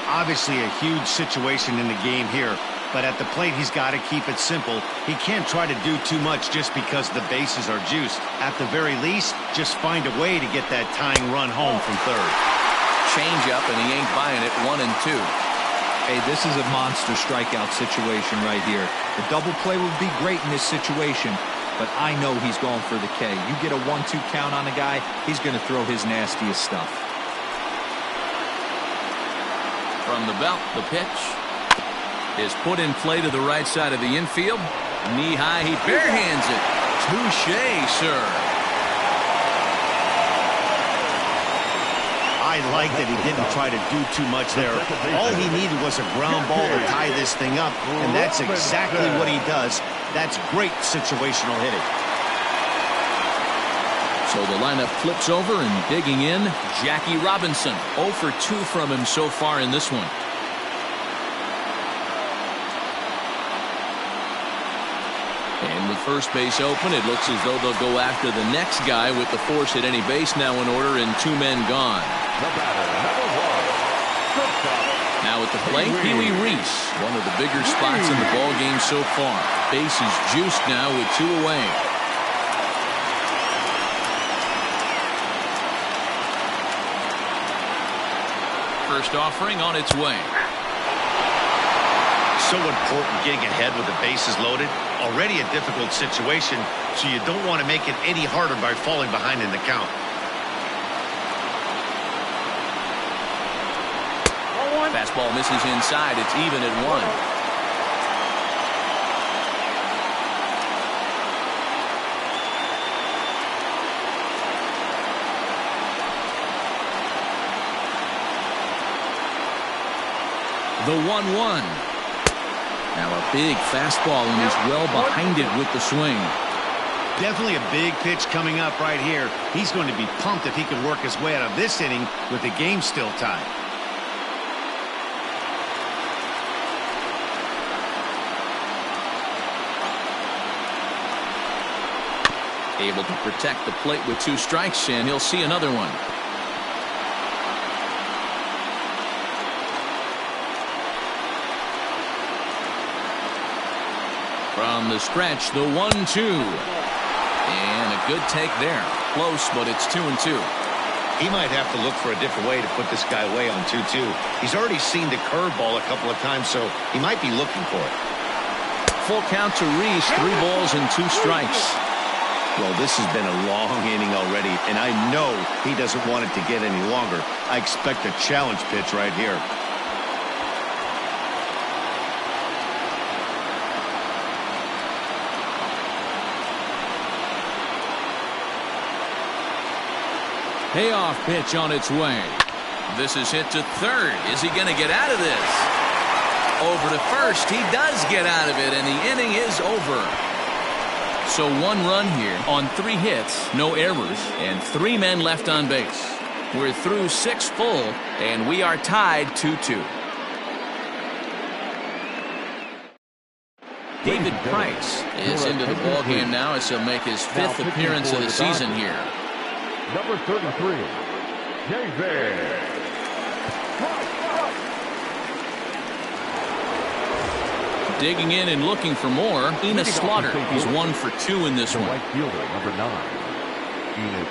Obviously a huge situation in the game here, but at the plate he's got to keep it simple. He can't try to do too much just because the bases are juiced. At the very least, just find a way to get that tying run home from third. Change up, and he ain't buying it. 1-2. Hey, this is a monster strikeout situation right here. The double play would be great in this situation, but I know he's going for the K. You get a 1-2 count on a guy, he's going to throw his nastiest stuff. From the belt, the pitch is put in play to the right side of the infield. Knee high, he barehands it. Touche, sir. I like that he didn't try to do too much there. All he needed was a ground ball to tie this thing up, and that's exactly what he does. That's great situational hitting. So the lineup flips over, and digging in, Jackie Robinson. 0 for 2 from him so far in this one. And with first base open, it looks as though they'll go after the next guy with the force at any base now in order and 2 men gone. Now at the plate, Pee-wee Reese. One of the bigger spots in the ball game so far. Base is juiced now with 2 away. First offering on its way. So important getting ahead with the bases loaded. Already a difficult situation, so you don't want to make it any harder by falling behind in the count. Fastball misses inside. It's even at 1. The 1-1. Now a big fastball, and he's well behind it with the swing. Definitely a big pitch coming up right here. He's going to be pumped if he can work his way out of this inning with the game still tied. Able to protect the plate with 2 strikes, and he'll see another one. From the stretch, the 1-2. And a good take there. Close, but it's 2-2. He might have to look for a different way to put this guy away on 2-2. He's already seen the curveball a couple of times, so he might be looking for it. Full count to Reese. 3 balls and 2 strikes. Well, this has been a long inning already, and I know he doesn't want it to get any longer. I expect a challenge pitch right here. Payoff pitch on its way. This is hit to third. Is he going to get out of this? Over to first. He does get out of it, and the inning is over. So 1 run here on 3 hits, no errors, and 3 men left on base. We're through 6 full, and we are tied 2-2. David Price is into the ball game now as he'll make his 5th appearance of the season here. Number 33, David. Digging in and looking for more, Enos Slaughter. He's 1 for 2 in this one. Right fielder, number 9, Enos.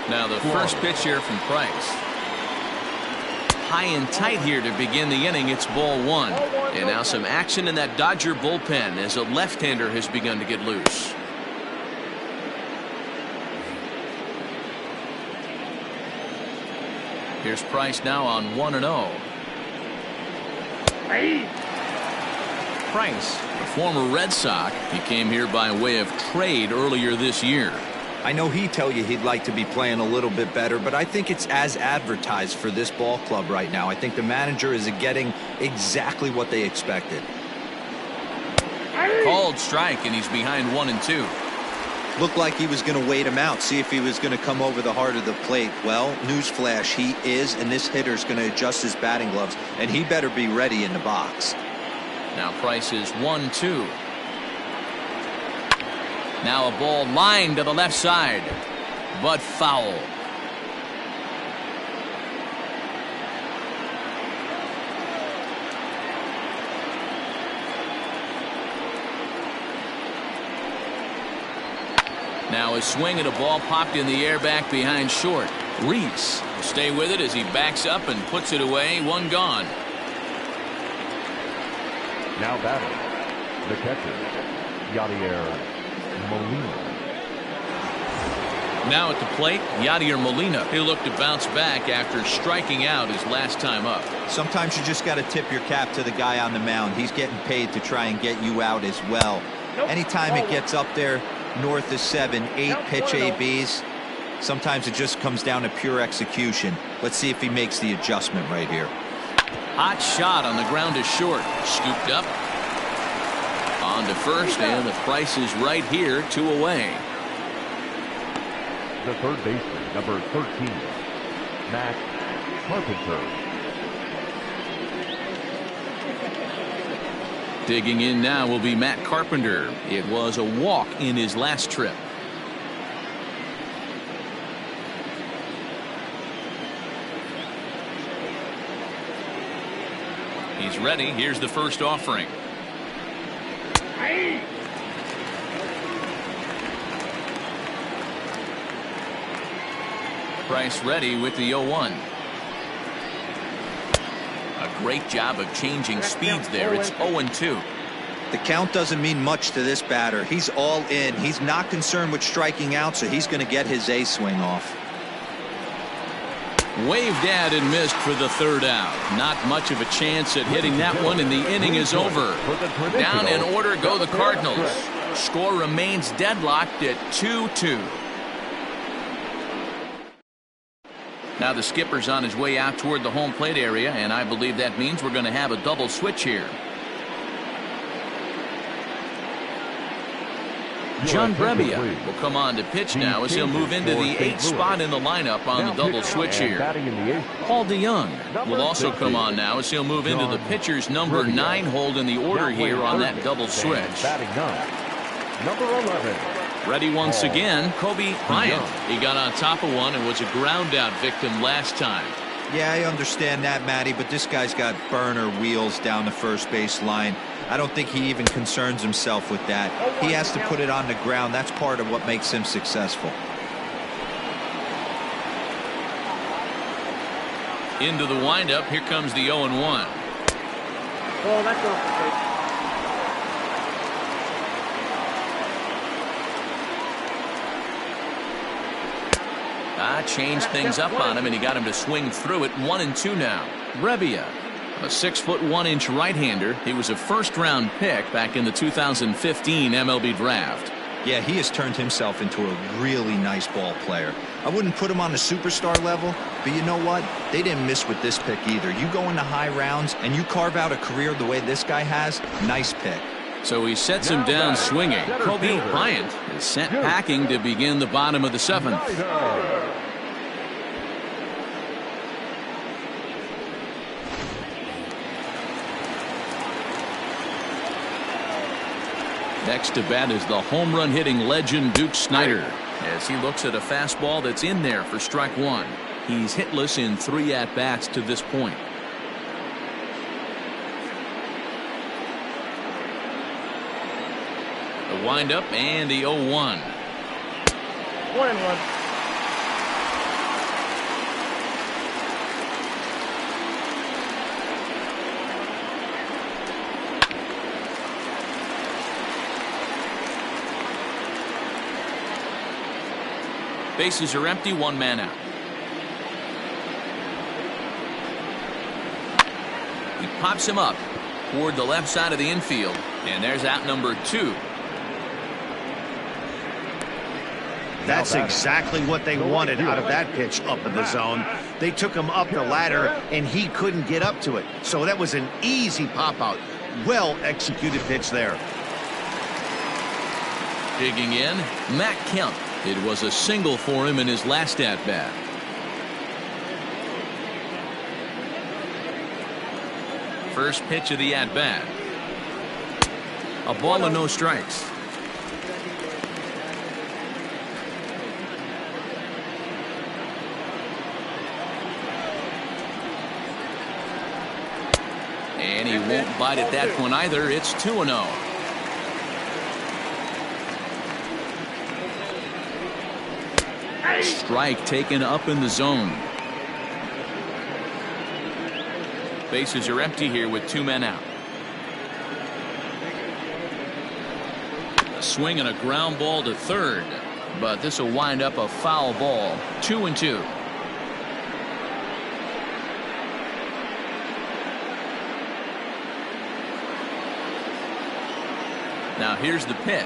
Now the first pitch here from Price. High and tight here to begin the inning. It's ball 1. And now some action in that Dodger bullpen as a left-hander has begun to get loose. Here's Price now on 1-0. Price, a former Red Sox, he came here by way of trade earlier this year. I know he'd tell you he'd like to be playing a little bit better, but I think it's as advertised for this ball club right now. I think the manager is getting exactly what they expected. Called strike, and he's behind 1-2. Looked like he was going to wait him out, see if he was going to come over the heart of the plate. Well, newsflash, he is, and this hitter's going to adjust his batting gloves, and he better be ready in the box. Now Price is 1-2. Now a ball lined to the left side, but foul. Now a swing and a ball popped in the air back behind short. Reese will stay with it as he backs up and puts it away. 1 gone. Now batting, the catcher, Yadier Molina. Now at the plate, Yadier Molina. He'll look to bounce back after striking out his last time up. Sometimes you just got to tip your cap to the guy on the mound. He's getting paid to try and get you out as well. Anytime it gets up there north of 7, 8 pitch ABs, Sometimes it just comes down to pure execution. Let's see if he makes the adjustment right here. Hot shot on the ground is short. Scooped up. On to first, and the price is right here, 2 away. The third baseman, number 13, Matt Carpenter. Digging in now will be Matt Carpenter. It was a walk in his last trip. He's ready. Here's the first offering. Price ready with the 0-1. A great job of changing speeds there. It's 0-2. The count doesn't mean much to this batter. He's all in. He's not concerned with striking out, so he's going to get his A swing off. Waved at and missed for the third out. Not much of a chance at hitting that one, and the inning is over. Down in order go the Cardinals. Score remains deadlocked at 2-2. Now the skipper's on his way out toward the home plate area, and I believe that means we're going to have a double switch here. John Brebbia will come on to pitch now as he'll move into the 8th spot in the lineup on the double switch here. Paul DeYoung will also come on now as he'll move into the pitcher's number 9 hold in the order here on that double switch. Number 11. Ready once again, Kobe Bryant. He got on top of one and was a ground out victim last time. Yeah, I understand that, Matty, but this guy's got burner wheels down the first base line. I don't think he even concerns himself with that. He has to put it on the ground. That's part of what makes him successful. Into the windup. Here comes the 0-1. Oh, that's off the plate. Changed things up on him, and he got him to swing through it. 1-2 now. Brebbia, a 6'1" right-hander. He was a first-round pick back in the 2015 MLB draft. Yeah, he has turned himself into a really nice ball player. I wouldn't put him on the superstar level, but you know what? They didn't miss with this pick either. You go into high rounds and you carve out a career the way this guy has. Nice pick. So he sets him down swinging. Kobe Bryant is sent packing to begin the bottom of the 7th. Next to bat is the home run hitting legend Duke Snider as he looks at a fastball that's in there for strike 1. He's hitless in 3 at-bats to this point. The windup and the 0-1. 1-1. Bases are empty, 1 man out. He pops him up toward the left side of the infield, and there's out number 2. That's exactly what they wanted out of that pitch up in the zone. They took him up the ladder, and he couldn't get up to it. So that was an easy pop-out. Well-executed pitch there. Digging in, Matt Kemp. It was a single for him in his last at-bat. First pitch of the at-bat. A ball and no strikes. And he won't bite at that one either. It's 2-0. Strike taken up in the zone. Bases are empty here with 2 men out. A swing and a ground ball to third, but this will wind up a foul ball. 2-2. Now here's the pitch.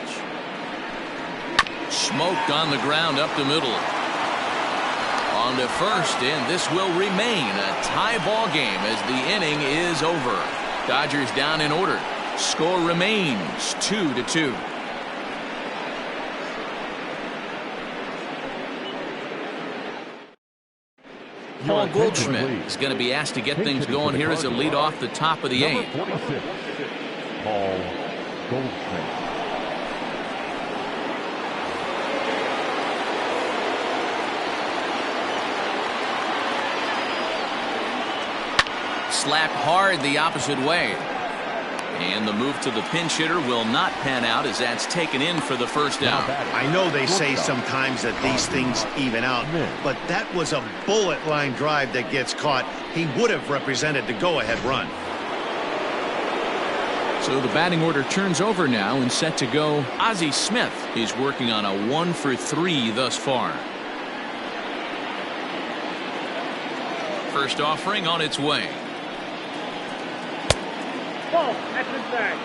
Smoked on the ground up the middle. Down to first, and this will remain a tie ball game as the inning is over. Dodgers down in order. Score remains 2-2. Paul Goldschmidt is going to be asked to get things going here as a lead off the top of the eighth. 46, Paul Goldschmidt. Slapped hard the opposite way. And the move to the pinch hitter will not pan out as that's taken in for the first out. I know they say sometimes that these things even out, but that was a bullet line drive that gets caught. He would have represented the go-ahead run. So the batting order turns over now and set to go. Ozzie Smith is working on a 1-for-3 thus far. First offering on its way. Ball, that's inside.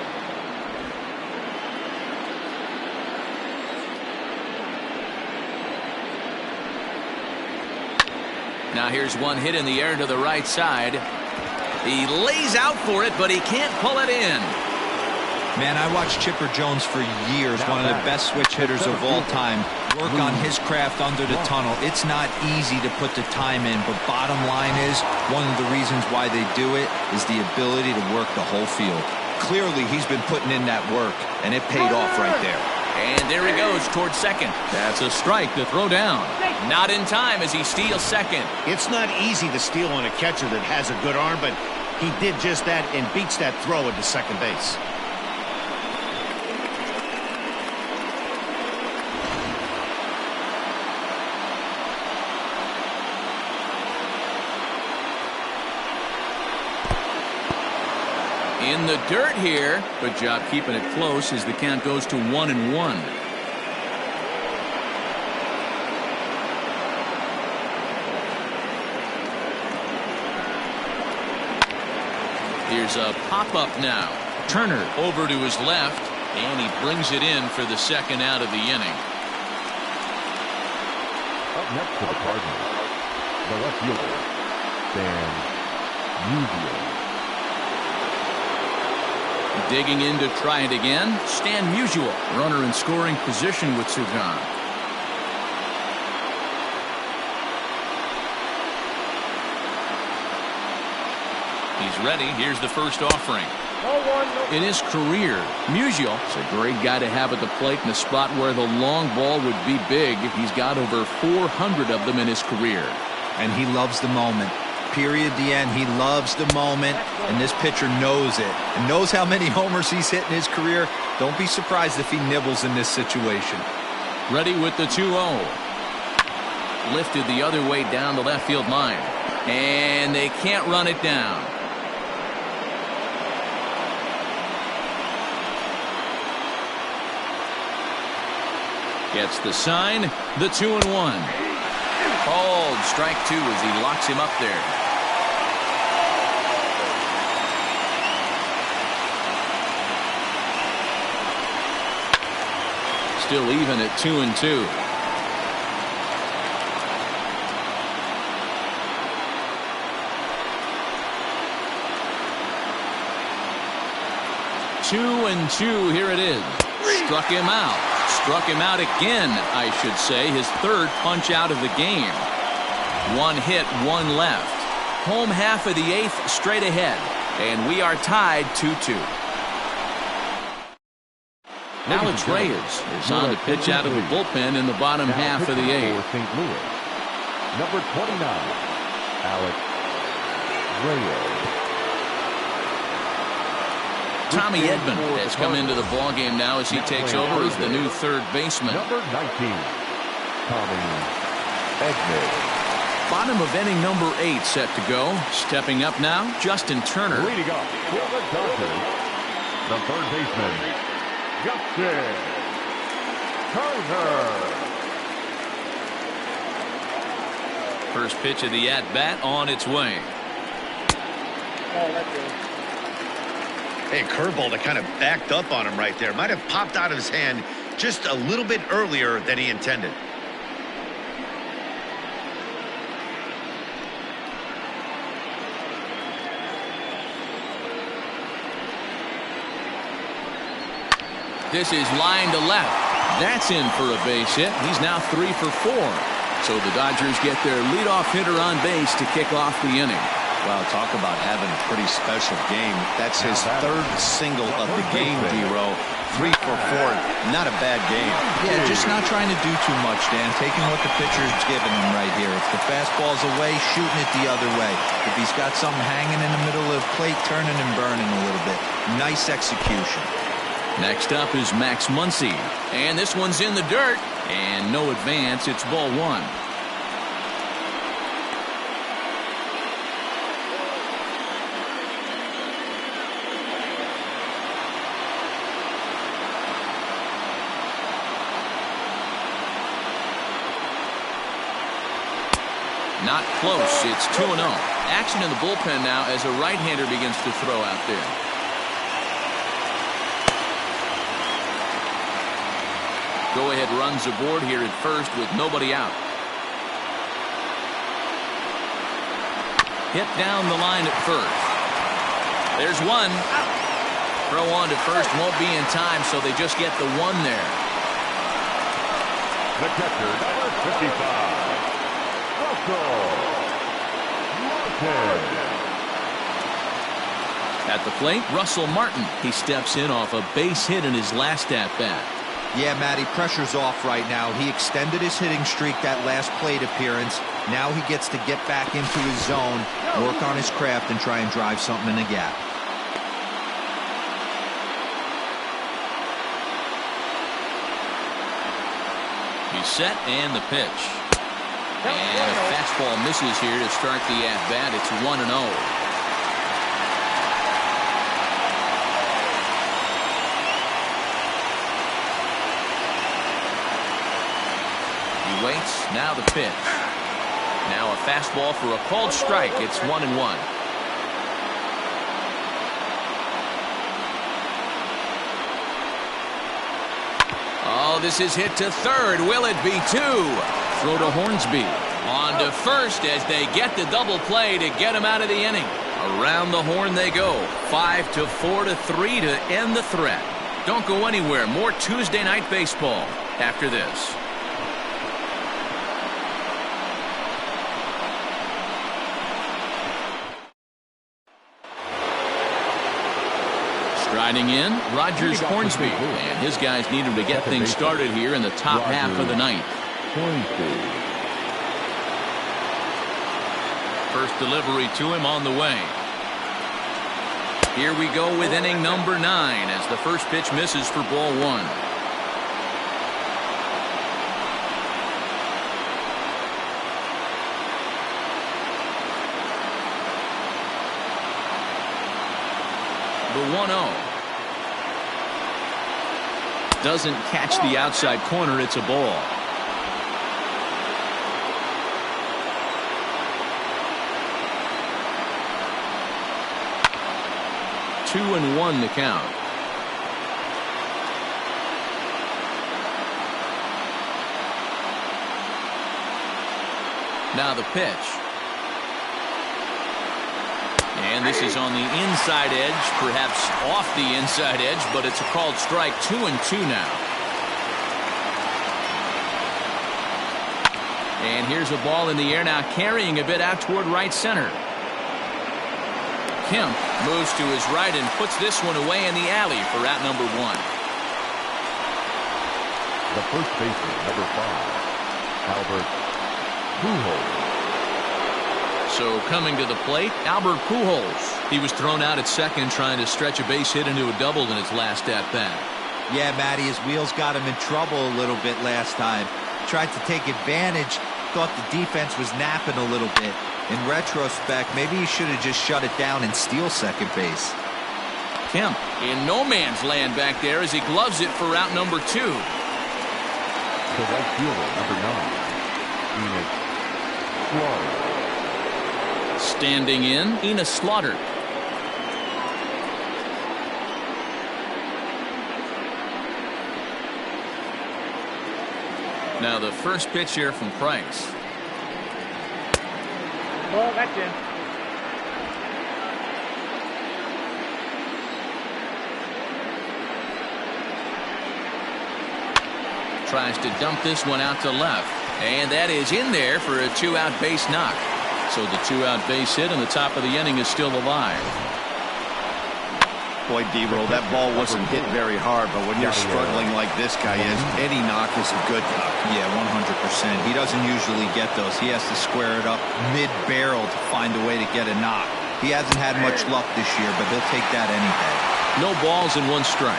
Now here's one hit in the air to the right side. He lays out for it, but he can't pull it in. Man, I watched Chipper Jones for years, one of the best switch hitters of all time. Work on his craft under the tunnel. It's not easy to put the time in, but bottom line is, one of the reasons why they do it is the ability to work the whole field. Clearly, he's been putting in that work, and it paid off right there. And there he goes towards second. That's a strike to throw down. Not in time as he steals second. It's not easy to steal on a catcher that has a good arm, but he did just that and beats that throw into second base. In the dirt here. Good job keeping it close as the count goes to 1-1. Here's a pop-up now. Turner over to his left, and he brings it in for the second out of the inning. Up next for the Cardinals, the left fielder, Stan Musial. Digging in to try it again. Stan Musial, runner in scoring position with Sugan. He's ready. Here's the first offering. In his career, Musial is a great guy to have at the plate in a spot where the long ball would be big. He's got over 400 of them in his career. And he loves the moment. Period. The end. He loves the moment, and this pitcher knows it and knows how many homers he's hit in his career. Don't be surprised if he nibbles in this situation. Ready with the 2-0. Lifted the other way down the left field line, and they can't run it down. Gets the sign. The 2-1. Called strike 2 as he locks him up there. Still even at 2-2. Two and two. Here it is. Struck him out. Struck him out again, I should say. His third punch out of the game. One hit, one left. Home half of the eighth straight ahead. And we are tied 2-2. Alex Reyes is on to pitch out of the bullpen in the bottom half of the eighth. St. Louis, number 29, Alex Reyes. Tommy Edman has come into the ballgame now as he takes over as the new third baseman. Number 19, Tommy Edman. Bottom of inning number 8 set to go. Stepping up now, Justin Turner. Leading up for the Dodgers, the third baseman, Justin Turner. First pitch of the at-bat on its way. Oh, that's good. Hey, curveball that kind of backed up on him right there. Might have popped out of his hand just a little bit earlier than he intended. This is line to left. That's in for a base hit. He's now 3 for 4. So the Dodgers get their leadoff hitter on base to kick off the inning. Wow, talk about having a pretty special game. That's his third single of the game, D-Row. 3 for 4. Not a bad game. Yeah, just not trying to do too much, Dan. Taking what the pitcher's giving him right here. If the fastball's away, shooting it the other way. If he's got something hanging in the middle of the plate, turning and burning a little bit. Nice execution. Next up is Max Muncy. And this one's in the dirt. And no advance. It's ball 1. Not close. It's 2-0. Action in the bullpen now as a right-hander begins to throw out there. Go-ahead runs aboard here at first with nobody out. Hit down the line at first. There's one. Throw on to first won't be in time, so they just get the one there. The catcher, number 55. At the plate, Russell Martin. He steps in off a base hit in his last at-bat. Yeah, Matty, pressure's off right now. He extended his hitting streak that last plate appearance. Now he gets to get back into his zone, work on his craft, and try and drive something in the gap. He's set, and the pitch. And a fastball misses here to start the at-bat. It's 1-0. He waits. Now the pitch. Now a fastball for a called strike. It's 1-1. Oh, this is hit to third. Will it be 2? Throw to Hornsby. On to first as they get the double play to get him out of the inning. Around the horn they go. 5-4-3 to end the threat. Don't go anywhere. More Tuesday Night Baseball after this. Striding in, Rogers Hornsby. And his guys need him to get things started here in the top half of the ninth. First delivery to him on the way. Here we go with inning number 9 as the first pitch misses for ball 1. The 1-0. Doesn't catch the outside corner. It's a ball. Two and 1 to count. Now the pitch. And this is on the inside edge, perhaps off the inside edge, but it's a called strike. 2-2 now. And here's a ball in the air now, carrying a bit out toward right center. Kemp moves to his right and puts this one away in the alley for out number 1. The first baseman, number 5, Albert Pujols. So coming to the plate, Albert Pujols. He was thrown out at second trying to stretch a base hit into a double in his last at-bat. Yeah, Matty, his wheels got him in trouble a little bit last time. Tried to take advantage, thought the defense was napping a little bit. In retrospect, maybe he should have just shut it down and steal second base. Kemp in no man's land back there as he gloves it for out number 2. The right fielder, number 9, Enos Slaughter. Standing in, Enos Slaughter. Now the first pitch here from Price. Ball, that's in. Tries to dump this one out to left. And that is in there for a 2-out base knock. So the 2-out base hit and the top of the inning is still alive. Boy, D-Roll, that ball wasn't hit very hard, but when you're struggling like this guy is, any knock is a good knock. Yeah, 100%. He doesn't usually get those. He has to square it up mid-barrel to find a way to get a knock. He hasn't had much luck this year, but he'll take that any day. No balls and 1 strike.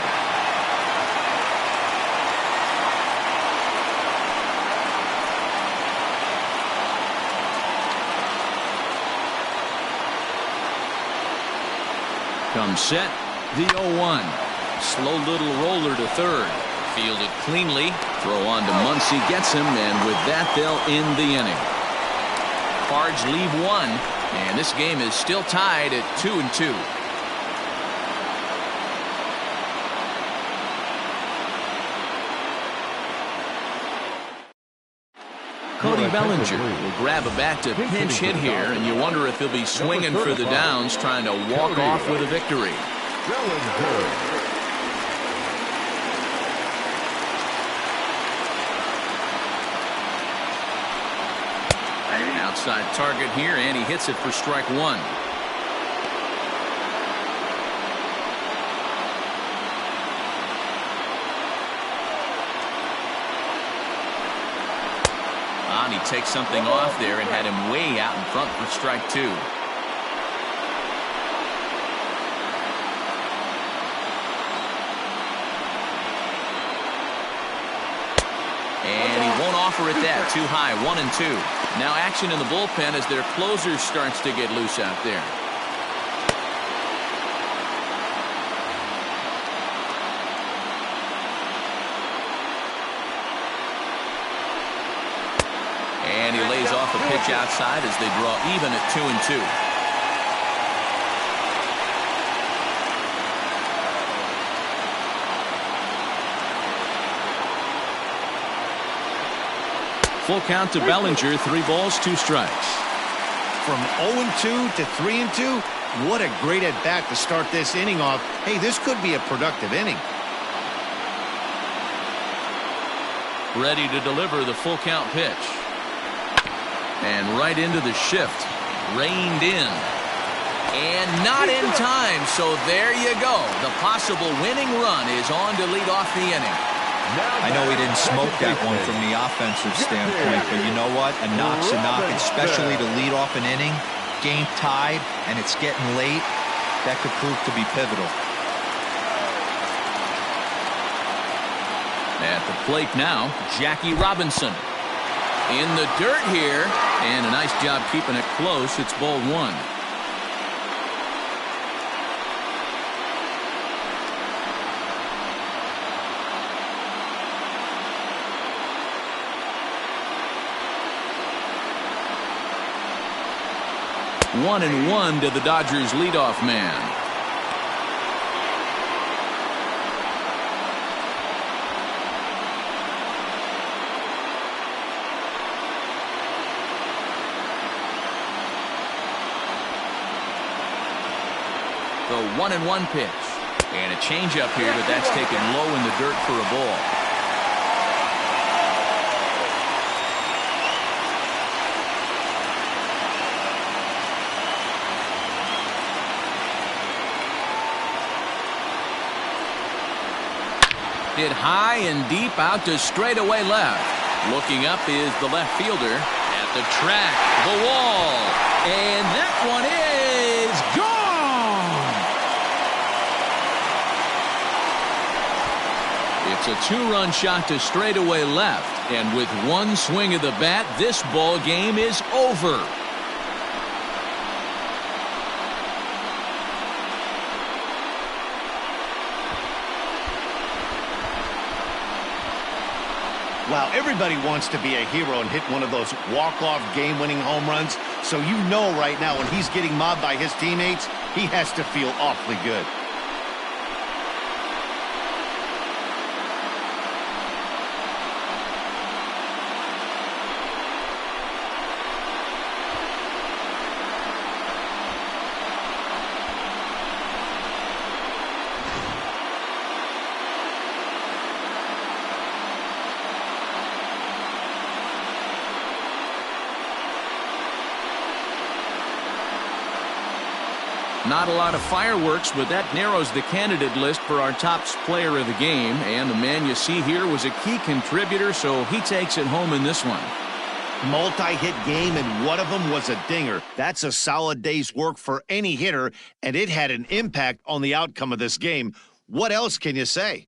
Comes set. The 0-1. Slow little roller to third. Fielded cleanly. Throw on to Muncy. Gets him. And with that, they'll end the inning. Cards leave 1. And this game is still tied at 2-2. Cody Bellinger will grab a bat to pinch hit here, and you wonder if he'll be swinging for the downs, trying to walk off with a victory. Outside target here, and he hits it for strike 1. He takes something off there and had him way out in front for strike 2. And he won't offer it that. Too high. 1-2. Now action in the bullpen as their closer starts to get loose out there. And he lays off a pitch outside as they draw even at 2-2. Full count to Bellinger. 3 balls, 2 strikes. From 0-2 to 3-2, what a great at-bat to start this inning off. Hey, this could be a productive inning. Ready to deliver the full count pitch. And right into the shift. Reined in. And not in time. So there you go. The possible winning run is on to lead off the inning. I know he didn't smoke that one from the offensive standpoint, but you know what? A knock's a knock, especially to lead off an inning. Game tied, and it's getting late. That could prove to be pivotal. At the plate now, Jackie Robinson. In the dirt here, and a nice job keeping it close. It's ball 1. One and 1 to the Dodgers leadoff man. The 1-1 pitch. And a changeup here, but that's taken low in the dirt for a ball. Hit high and deep out to straightaway left. Looking up is the left fielder at the track, the wall, and that one is gone. It's a 2-run shot to straightaway left, and with one swing of the bat, this ball game is over. Wow, everybody wants to be a hero and hit one of those walk-off game-winning home runs. So you know right now when he's getting mobbed by his teammates, he has to feel awfully good. Not a lot of fireworks, but that narrows the candidate list for our top player of the game. And the man you see here was a key contributor, so he takes it home in this one. Multi-hit game, and one of them was a dinger. That's a solid day's work for any hitter, and it had an impact on the outcome of this game. What else can you say?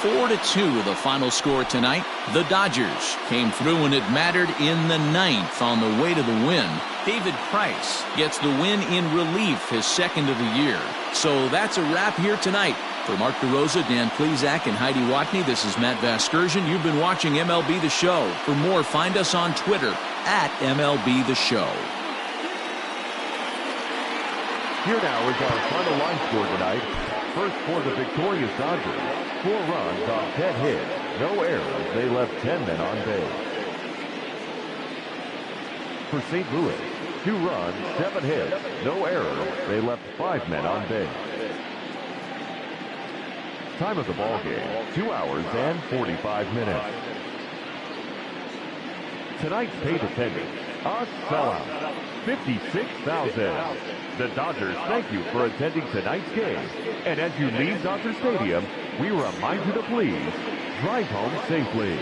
(4-2) the final score tonight. The Dodgers came through when it mattered in the ninth on the way to the win. David Price gets the win in relief, his second of the year. So that's a wrap here tonight. For Mark DeRosa, Dan Plesac, and Heidi Watney, this is Matt Vasgersian. You've been watching MLB The Show. For more, find us on Twitter @MLB The Show. Here now is our final line score tonight. First for the victorious Dodgers, 4 runs on 10 hits, no errors. They left 10 men on base. For St. Louis, 2 runs, 7 hits, no errors. They left 5 men on base. Time of the ball game, 2 hours and 45 minutes. Tonight's paid attendance, a sellout, 56,000. The Dodgers thank you for attending tonight's game. And as you leave Dodger Stadium, we remind you to please drive home safely.